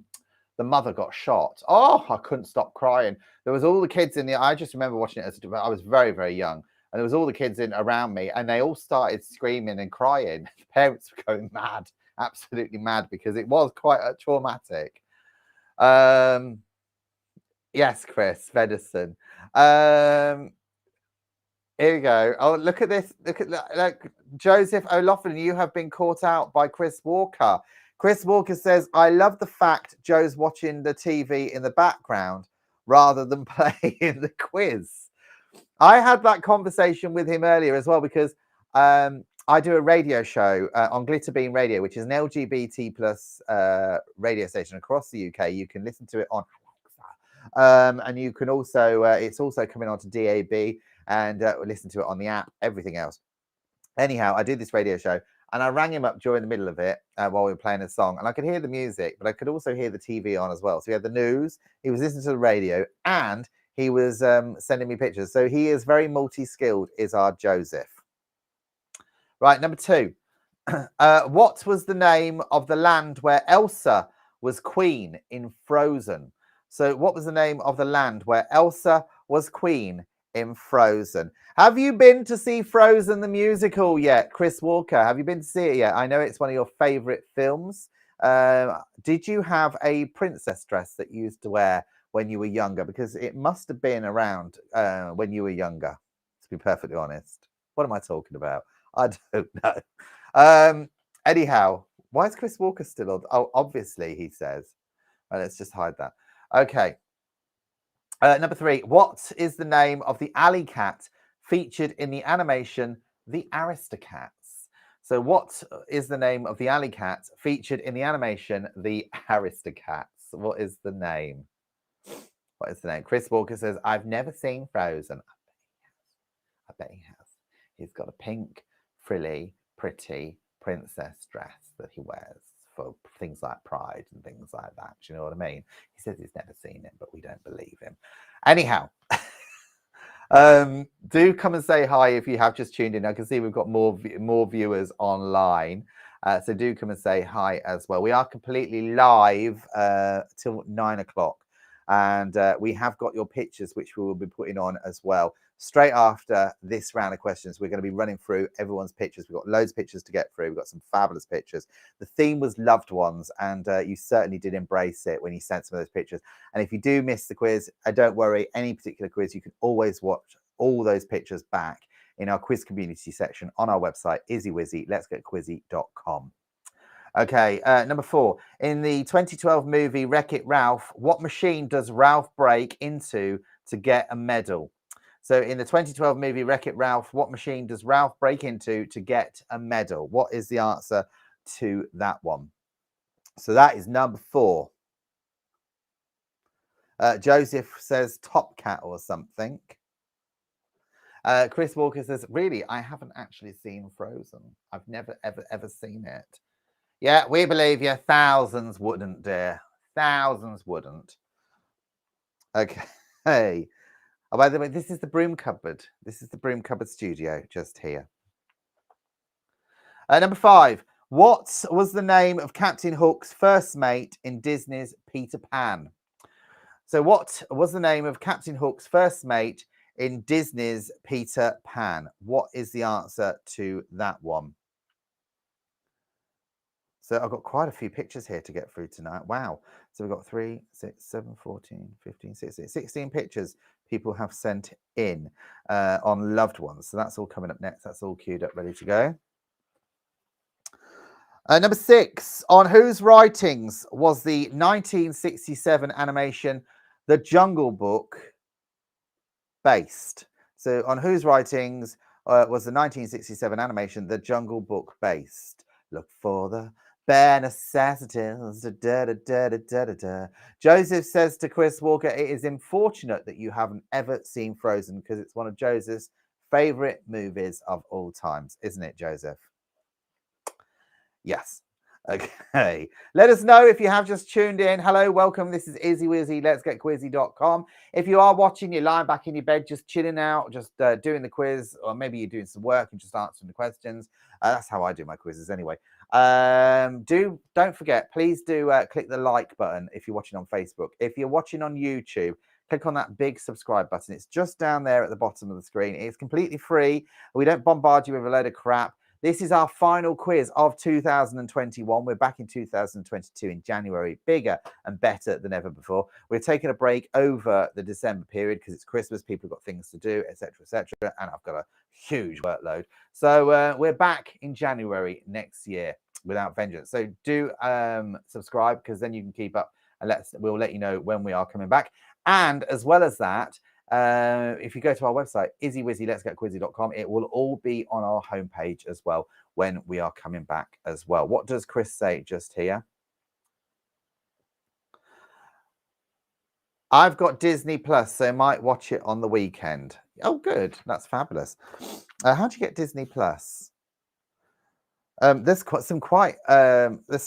the mother got shot. Oh, I couldn't stop crying. There was all the kids in the. I just remember watching it I was very, very young, and there was all the kids in around me, and they all started screaming and crying. The parents were going mad, absolutely mad, because it was quite traumatic. Yes, Chris Fedderson. Here we go. Oh, look at this. Look Joseph O'Loughlin, you have been caught out by Chris Walker. Chris Walker says, I love the fact Joe's watching the TV in the background rather than playing the quiz. I had that conversation with him earlier as well, because I do a radio show on Glitterbeam Radio, which is an LGBT plus radio station across the UK. You can listen to it on Alexa. And you can also, it's also coming on to DAB, and listen to it on the app, everything else. Anyhow, I do this radio show, and I rang him up during the middle of it while we were playing a song, and I could hear the music, but I could also hear the TV on as well. So he had the news, he was listening to the radio, and he was sending me pictures. So he is very multi-skilled, is our Joseph. Right, number 2. What was the name of the land where Elsa was queen in Frozen? So what was the name of the land where Elsa was queen in Frozen? Have you been to see Frozen the musical yet, Chris Walker? Have you been to see it yet? I know it's one of your favorite films. Did you have a princess dress that you used to wear when you were younger? Because it must have been around when you were younger, to be perfectly honest. What am I talking about? I don't know. Anyhow, why is Chris Walker still on? Oh, obviously, he says. Right, let's just hide that. Okay. Number 3, what is the name of the alley cat featured in the animation The Aristocats? So what is the name of the alley cat featured in the animation The Aristocats? What is the name? What is the name? Chris Walker says, I've never seen Frozen. I bet he has. He's got a pink, frilly, pretty princess dress that he wears for things like Pride and things like that. Do you know what I mean? He says he's never seen it, but we don't believe him. Anyhow, do come and say hi if you have just tuned in. I can see we've got more viewers online. So do come and say hi as well. We are completely live till 9 o'clock. And we have got your pictures, which we will be putting on as well. Straight after this round of questions, we're going to be running through everyone's pictures. We've got loads of pictures to get through. We've got some fabulous pictures. The theme was loved ones, and you certainly did embrace it when you sent some of those pictures. And if you do miss the quiz, don't worry. Any particular quiz, you can always watch all those pictures back in our quiz community section on our website, IzzyWizzy, letsgetquizzy.com. Okay, number 4. In the 2012 movie Wreck-It Ralph, what machine does Ralph break into to get a medal? So in the 2012 movie Wreck-It Ralph, what machine does Ralph break into to get a medal? What is the answer to that one? So that is number 4. Joseph says Top Cat or something. Chris Walker says, really, I haven't actually seen Frozen. I've never, ever seen it. Yeah, we believe you. Thousands wouldn't, dear. Thousands wouldn't. Okay. Hey. Oh, by the way, this is the Broom Cupboard. This is the Broom Cupboard studio just here. Number 5. What was the name of Captain Hook's first mate in Disney's Peter Pan? So what was the name of Captain Hook's first mate in Disney's Peter Pan? What is the answer to that one? So I've got quite a few pictures here to get through tonight. Wow. So we've got 3, 6, 7, 14, 15, 16 pictures people have sent in on loved ones. So that's all coming up next. That's all queued up, ready to go. Number 6. On whose writings was the 1967 animation The Jungle Book based? So on whose writings was the 1967 animation The Jungle Book based? Look for the bare necessities. Da, da, da, da, da, da, da. Joseph says to Chris Walker, it is unfortunate that you haven't ever seen Frozen because it's one of Joseph's favorite movies of all times, isn't it, Joseph? Yes. Okay. Let us know if you have just tuned in. Hello, welcome. This is IzzyWizzy, letsgetquizzy.com. If you are watching, you're lying back in your bed, just chilling out, just doing the quiz, or maybe you're doing some work and just answering the questions. That's how I do my quizzes anyway. Don't forget, please do click the like button if you're watching on Facebook. If you're watching on YouTube, click on that big subscribe button. It's just down there at the bottom of the screen. It's completely free. We don't bombard you with a load of crap. This is our final quiz of 2021. We're back in 2022 in January, bigger and better than ever before. We're taking a break over the December period because it's Christmas. People have got things to do, etc., etc. And I've got a huge workload. So we're back in January next year without vengeance. So do subscribe, because then you can keep up, and we'll let you know when we are coming back. And as well as that, if you go to our website, izzywizzy.letsgetquizzy.com, it will all be on our homepage as well when we are coming back as well. What does Chris say just here? I've got Disney Plus, so I might watch it on the weekend. Oh, good. That's fabulous. How do you get Disney Plus? There's some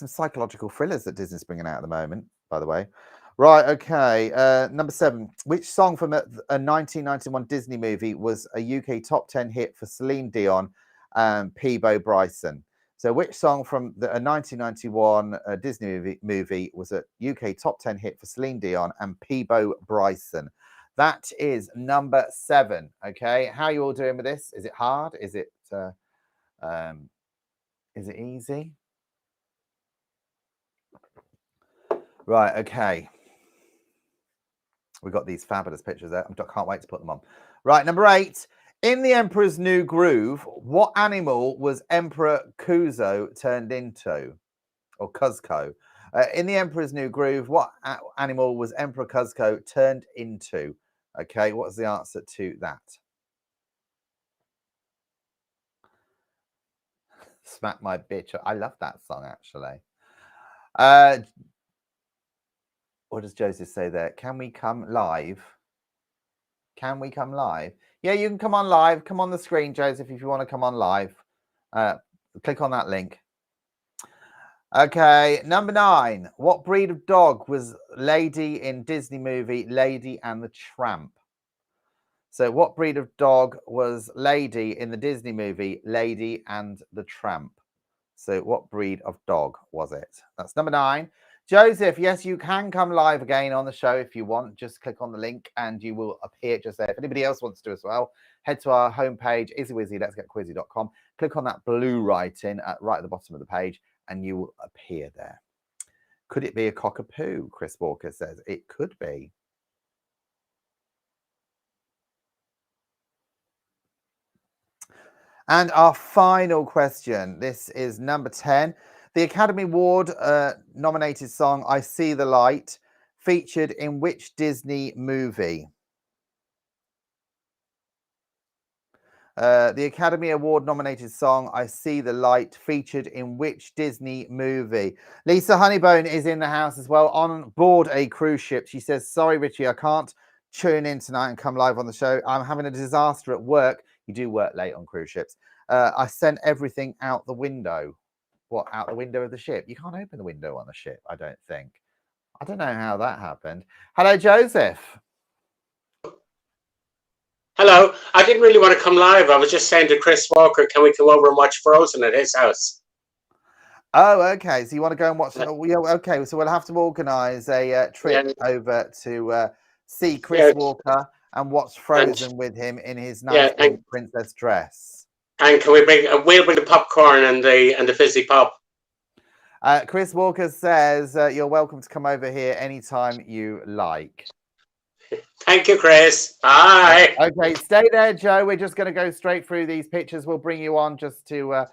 psychological thrillers that Disney's bringing out at the moment, by the way. Right, okay. Number 7. Which song from a 1991 Disney movie was a UK top 10 hit for Celine Dion and Peabo Bryson? So which song from a 1991 Disney movie was a UK top 10 hit for Celine Dion and Peabo Bryson? That is number 7, okay? How are you all doing with this? Is it hard? Is it easy? Right, okay. We've got these fabulous pictures there. I can't wait to put them on. Right, number 8. In The Emperor's New Groove, what animal was Emperor Kuzco turned into? Or Kuzco. In The Emperor's New Groove, what animal was Emperor Kuzco turned into? Okay, what's the answer to that? Smack My Bitch. I love that song, actually. What does Joseph say there? Can we come live? Can we come live? Yeah, you can come on live. Come on the screen, Joseph, if you want to come on live. Click on that link. Okay, number 9. What breed of dog was Lady in Disney movie Lady and the Tramp? So what breed of dog was Lady in the Disney movie Lady and the Tramp? So what breed of dog was it? That's number 9. Joseph, yes, you can come live again on the show if you want. Just click on the link and you will appear just there. If anybody else wants to as well, head to our homepage, izzywizzy.letsgetquizzy.com. Click on that blue writing right at the bottom of the page and you will appear there. Could it be a cockapoo? Chris Walker says it could be. And our final question, this is number 10. The Academy Award nominated song, I See the Light, featured in which Disney movie? The Academy Award nominated song, I See the Light, featured in which Disney movie? Lisa Honeybone is in the house as well, on board a cruise ship. She says, sorry, Richie, I can't tune in tonight and come live on the show. I'm having a disaster at work. You do work late on cruise ships. I sent everything out the window. What, out the window of the ship? You can't open the window on the ship, I don't think. I don't know how that happened. Hello, Joseph. Hello. I didn't really want to come live. I was just saying to Chris Walker, can we come over and watch Frozen at his house? Oh, okay. So you want to go and watch? Okay. So we'll have to organise a trip over to see Chris Walker and watch Frozen with him in his nice pink princess dress. And can we we'll bring the popcorn and the fizzy pop. Chris Walker says you're welcome to come over here anytime you like. Thank you, Chris. Bye. Okay, stay there, Joe. We're just going to go straight through these pictures. We'll bring you on just to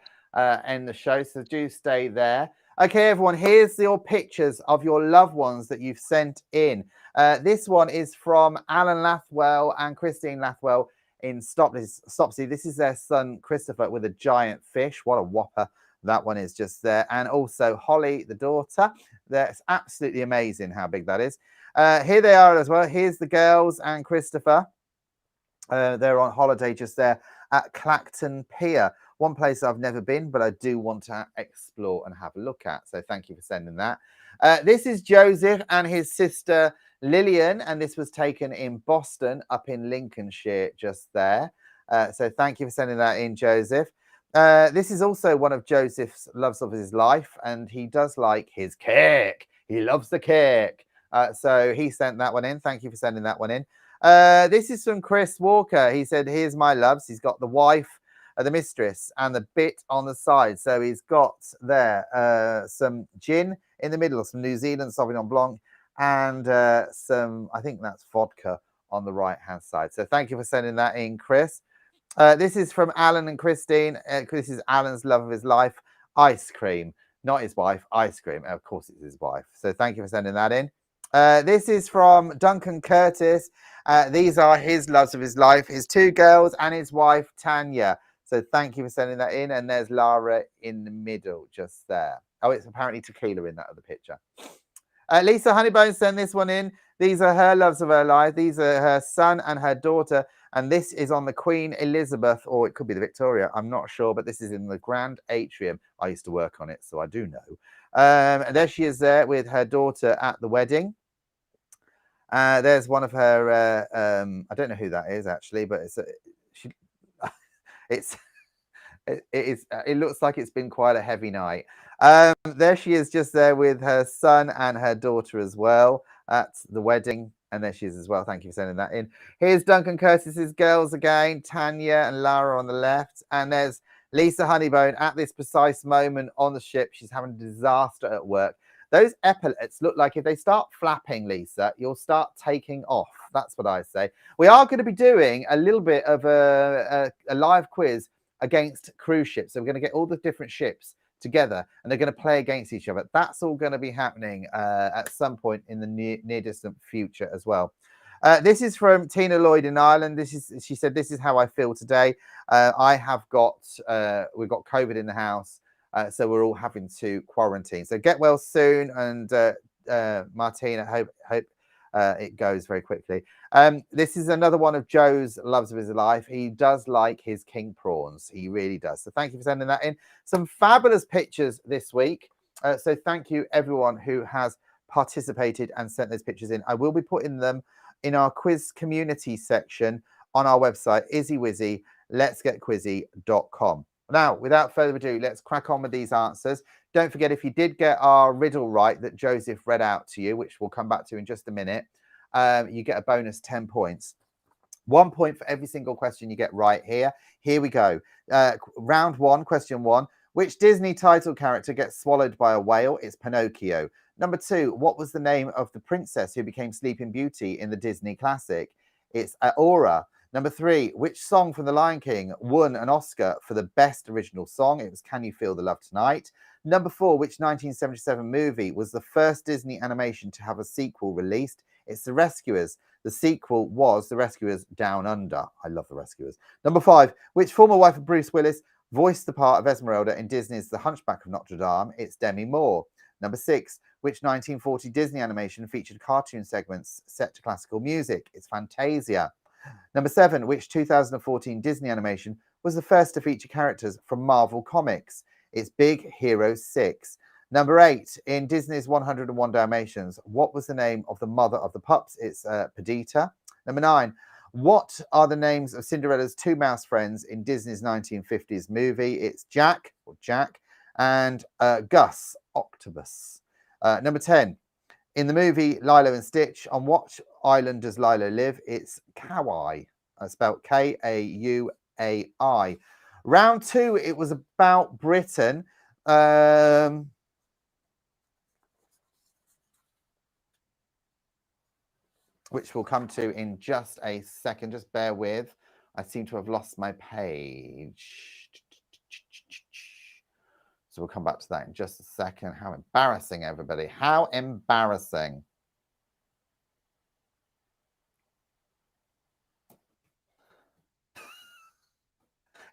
end the show, so do stay there. Okay, everyone, here's your pictures of your loved ones that you've sent in. This one is from Alan Lathwell and Christine Lathwell in Stopsy. This is their son, Christopher, with a giant fish. What a whopper that one is just there. And also Holly, the daughter. That's absolutely amazing how big that is. Here they are as well. Here's the girls and Christopher. They're on holiday just there at Clacton Pier. One place I've never been, but I do want to explore and have a look at. So thank you for sending that. This is Joseph and his sister Lillian, and this was taken in Boston, up in Lincolnshire, just there. So thank you for sending that in, Joseph. This is also one of Joseph's loves of his life, and he does like his cake. He loves the cake. So he sent that one in. Thank you for sending that one in. This is from Chris Walker. He said, here's my loves. He's got the wife, the mistress, and the bit on the side. So he's got there some gin in the middle, some New Zealand Sauvignon Blanc, and some, I think that's vodka on the right-hand side. So thank you for sending that in, Chris. This is from Alan and Christine. This is Alan's love of his life, ice cream. Not his wife, ice cream. Of course it's his wife. So thank you for sending that in. This is from Duncan Curtis. These are his loves of his life, his two girls and his wife, Tanya. So thank you for sending that in. And there's Lara in the middle, just there. Oh, it's apparently tequila in that other picture. Lisa Honeybone sent this one in. These are her loves of her life. These are her son and her daughter. And this is on the Queen Elizabeth, or it could be the Victoria. I'm not sure, but this is in the Grand Atrium. I used to work on it, so I do know. And there she is there with her daughter at the wedding. There's one of her, I don't know who that is actually, but it looks like it's been quite a heavy night. There she is just there with her son and her daughter as well at the wedding. And there she is as well. Thank you for sending that in. Here's Duncan Curtis's girls again, Tanya and Lara on the left. And there's Lisa Honeybone at this precise moment on the ship. She's having a disaster at work. Those epaulets look like if they start flapping, Lisa, you'll start taking off. That's what I say. We are going to be doing a little bit of a live quiz against cruise ships. So we're going to get all the different ships together and they're going to play against each other. That's all going to be happening at some point in the near distant future as well. This is from Tina Lloyd in Ireland. She said, this is how I feel today. We've got COVID in the house, so we're all having to quarantine. So get well soon, and Martina, hope it goes very quickly. This is another one of Joe's loves of his life. He does like his king prawns. He really does. So thank you for sending that in. Some fabulous pictures this week. So thank you everyone who has participated and sent those pictures in. I will be putting them in our quiz community section on our website, IzzieWizzy, letsgetquizzy.com. Now, without further ado, let's crack on with these answers. Don't forget, if you did get our riddle right that Joseph read out to you, which we'll come back to in just a minute, you get a bonus 10 points. 1 point for every single question you get right here. Here we go. Round one, question one. Which Disney title character gets swallowed by a whale? It's Pinocchio. Number two, what was the name of the princess who became Sleeping Beauty in the Disney classic? It's Aurora. Number three, which song from The Lion King won an Oscar for the best original song? It was Can You Feel the Love Tonight? Number four, which 1977 movie was the first Disney animation to have a sequel released? It's The Rescuers. The sequel was The Rescuers Down Under. I love The Rescuers. Number five, which former wife of Bruce Willis voiced the part of Esmeralda in Disney's The Hunchback of Notre Dame? It's Demi Moore. Number six, which 1940 Disney animation featured cartoon segments set to classical music? It's Fantasia. Number seven, which 2014 Disney animation was the first to feature characters from Marvel Comics? It's Big Hero 6. Number eight, in Disney's 101 Dalmatians, what was the name of the mother of the pups? It's Perdita. Number nine, what are the names of Cinderella's two mouse friends in Disney's 1950s movie? It's Jack, or Jack, and Gus, Octopus. Number 10, in the movie Lilo and Stitch, on what island does Lilo live? It's Kauai, spelled K-A-U-A-I. Round two, it was about Britain. Which we'll come to in just a second. Just bear with. I seem to have lost my page. So we'll come back to that in just a second. How embarrassing, everybody. How embarrassing.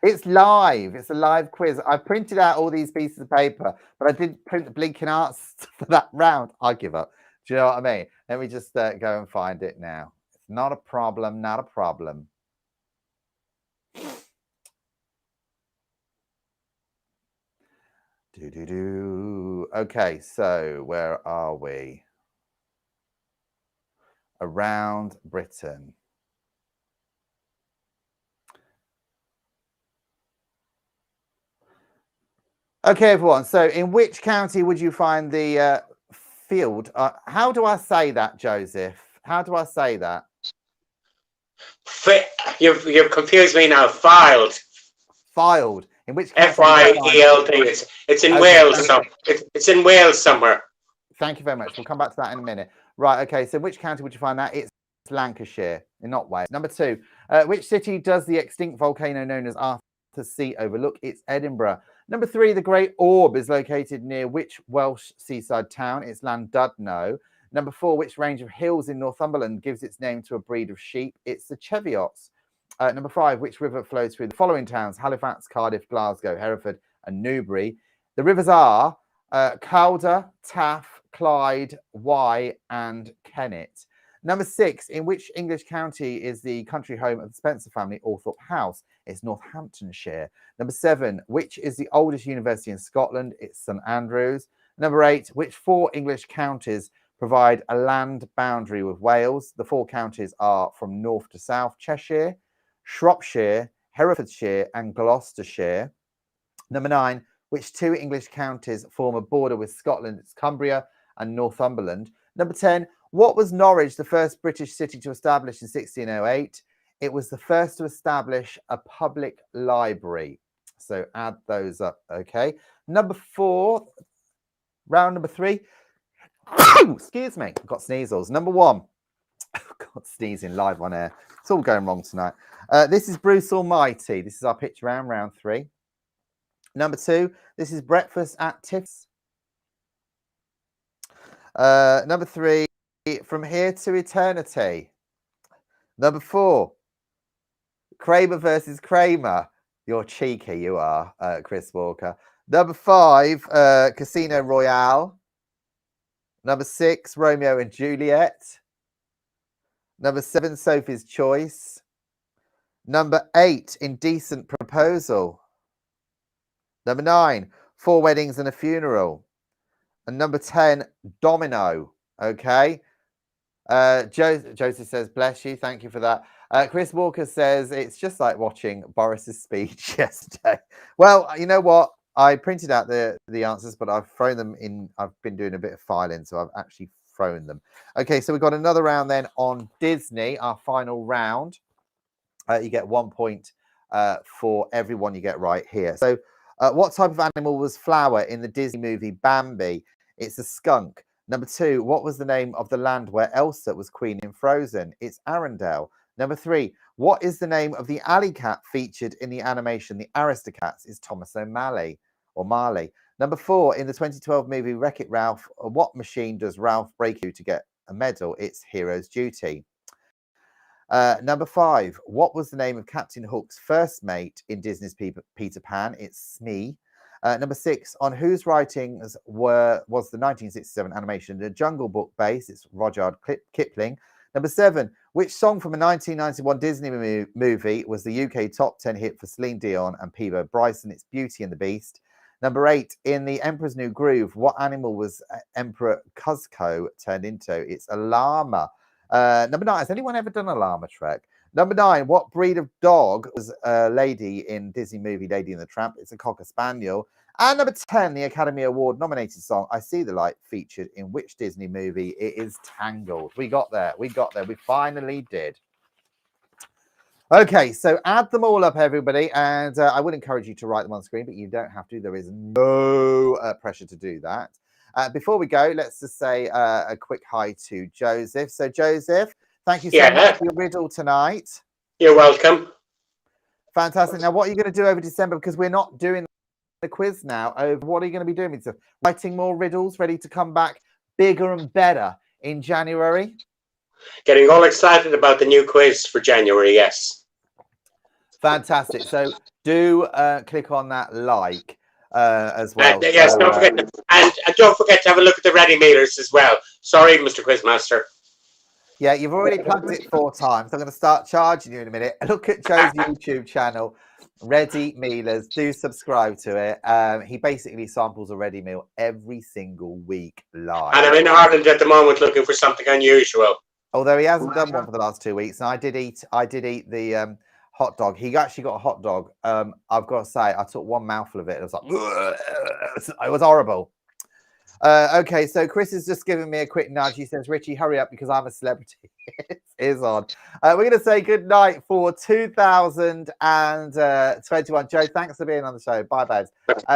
It's live. It's a live quiz. I printed out all these pieces of paper, but I didn't print the blinking answers for that round. I give up. Do you know what I mean? Let me just go and find it now. It's not a problem. Not a problem. Okay, so where are we? Around Okay, everyone. So, in which county would you find the field? How do I say that, Joseph? How do I say that? You've confused me now. Filed. Filed. In which county? FYELD. It's in Wales. It's in Wales somewhere. Thank you very much. We'll come back to that in a minute. Right. Okay. So, which county would you find that? It's Lancashire, not Wales. Number 2. Which city does the extinct volcano known as Arthur's Seat overlook? It's Edinburgh. Number 3. The Great Orb is located near which Welsh seaside town? It's Llandudno. Number 4. Which range of hills in Northumberland gives its name to a breed of sheep? It's the Cheviots. Number 5. Which river flows through the following towns? Halifax, Cardiff, Glasgow, Hereford, and Newbury. The rivers are Calder, Taff, Clyde, Wye, and Kennet. Number 6. In which English county is the country home of the Spencer family, Althorpe House? It's Northamptonshire. Number 7. Which is the oldest university in Scotland? It's St Andrews. Number 8. Which 4 English counties provide a land boundary with Wales? The 4 counties are from north to south: Cheshire, Shropshire, Herefordshire, and Gloucestershire. Number 9. Which 2 English counties form a border with Scotland? It's Cumbria and Northumberland. Number 10. What was Norwich the first British city to establish in 1608? It was the first to establish a public library. So add those up, okay? Number 4, round number 3. Excuse me, I've got sneezels. Number 1. God, sneezing live on air. It's all going wrong tonight. This is Bruce Almighty. This is our picture round 3. Number 2, this is Breakfast at Tiff's. Number 3, From Here to Eternity. Number 4, Kramer versus Kramer. You're cheeky, you are, Chris Walker. Number 5, Casino Royale. Number 6, Romeo and Juliet. Number 7, Sophie's Choice. Number 8, Indecent Proposal. Number 9, 4 Weddings and a Funeral. And number 10, Domino. Okay. Joseph says, bless you. Thank you for that. Chris Walker says, it's just like watching Boris's speech yesterday. Well, you know what? I printed out the answers, but I've thrown them in. I've been doing a bit of filing, so I've actually thrown them. Okay, so we've got another round then on Disney, our final round. You get 1 point for every one you get right here. So what type of animal was Flower in the Disney movie Bambi? It's a skunk. Number 2, what was the name of the land where Elsa was queen in Frozen? It's Arendelle. Number 3, what is the name of the alley cat featured in the animation The Aristocats? It's Thomas O'Malley or Marley. Number 4, in the 2012 movie Wreck-It Ralph, what machine does Ralph break into to get a medal? It's Hero's Duty. Number 5, what was the name of Captain Hook's first mate in Disney's Peter Pan? It's Smee. Number 6, on whose writings was the 1967 animation The Jungle Book based? It's Rudyard Kipling. Number 7, which song from a 1991 Disney movie was the UK top 10 hit for Celine Dion and Peabo Bryson? It's Beauty and the Beast. Number 8, in The Emperor's New Groove, what animal was Emperor Kuzco turned into? It's a llama. Number 9, has anyone ever done a llama trek? Number 9, what breed of dog was a lady in Disney movie Lady and the Tramp? It's a Cocker Spaniel. And number 10, the Academy Award nominated song I See the Light featured in which Disney movie? It is Tangled. We got there. We finally did. Okay, so add them all up, everybody. And I would encourage you to write them on screen, but you don't have to. There is no pressure to do that. Before we go, let's just say a quick hi to Joseph. So, Joseph, thank you so much for your riddle tonight. You're welcome. Fantastic. Now, what are you going to do over December? Because we're not doing the quiz now. What are you going to be doing? So, writing more riddles, ready to come back bigger and better in January? Getting all excited about the new quiz for January, yes. Fantastic. So, do click on that like as well. Yes, so, don't forget don't forget to have a look at the ready meters as well. Sorry, Mr. Quizmaster. Yeah, you've already plugged it 4 times. I'm going to start charging you in a minute. Look at Joe's YouTube channel, Ready Mealers. Do subscribe to it. He basically samples a ready meal every single week live. And I'm in Ireland at the moment looking for something unusual. Although he hasn't done one for the last 2 weeks. And I did eat the hot dog. He actually got a hot dog. I've got to say, I took one mouthful of it. And I was like, it was horrible. Okay, so Chris is just giving me a quick nudge. He says, Richie, hurry up because I'm a celebrity. It is on. We're going to say good night for 2021. Joe, thanks for being on the show. Bye, babes.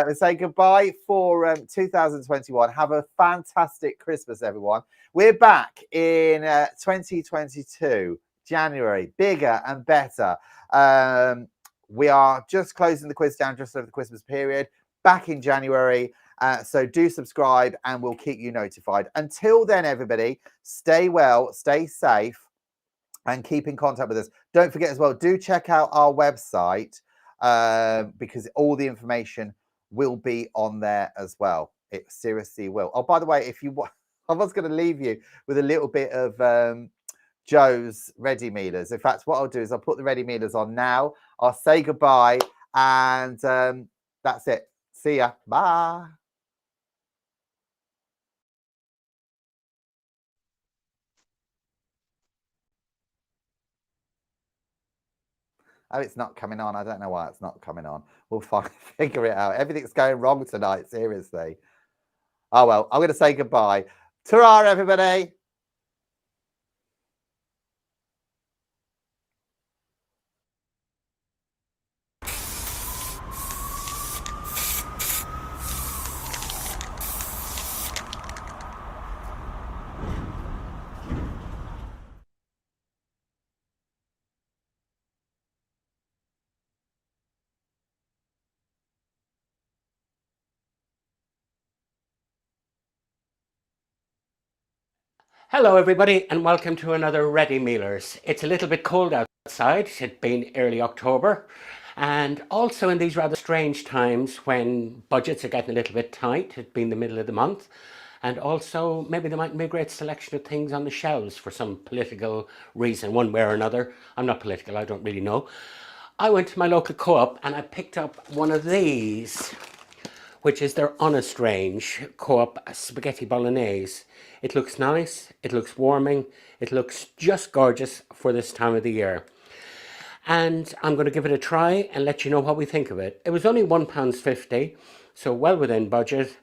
We say goodbye for 2021. Have a fantastic Christmas, everyone. We're back in 2022, January, bigger and better. We are just closing the quiz down just over the Christmas period. Back in January. So do subscribe and we'll keep you notified. Until then, everybody, stay well, stay safe, and keep in contact with us. Don't forget as well, do check out our website because all the information will be on there as well. It seriously will. Oh, by the way, if you I was going to leave you with a little bit of Joe's Ready Mealers. In fact, what I'll do is I'll put the Ready Mealers on now. I'll say goodbye and that's it. See ya. Bye. Oh, it's not coming on. I don't know why it's not coming on. We'll figure it out. Everything's going wrong tonight, seriously. Oh, well, I'm going to say goodbye. Ta-ra, everybody. Hello everybody and welcome to another Ready Mealers. It's a little bit cold outside, it's been early October, and also in these rather strange times when budgets are getting a little bit tight, it's been the middle of the month, and also maybe there might be a great selection of things on the shelves for some political reason, one way or another. I'm not political, I don't really know. I went to my local co-op and I picked up one of these, which is their Honest range Co-op Spaghetti Bolognese. It looks nice, it looks warming, it looks just gorgeous for this time of the year. And I'm going to give it a try and let you know what we think of it. It was only £1.50, so well within budget.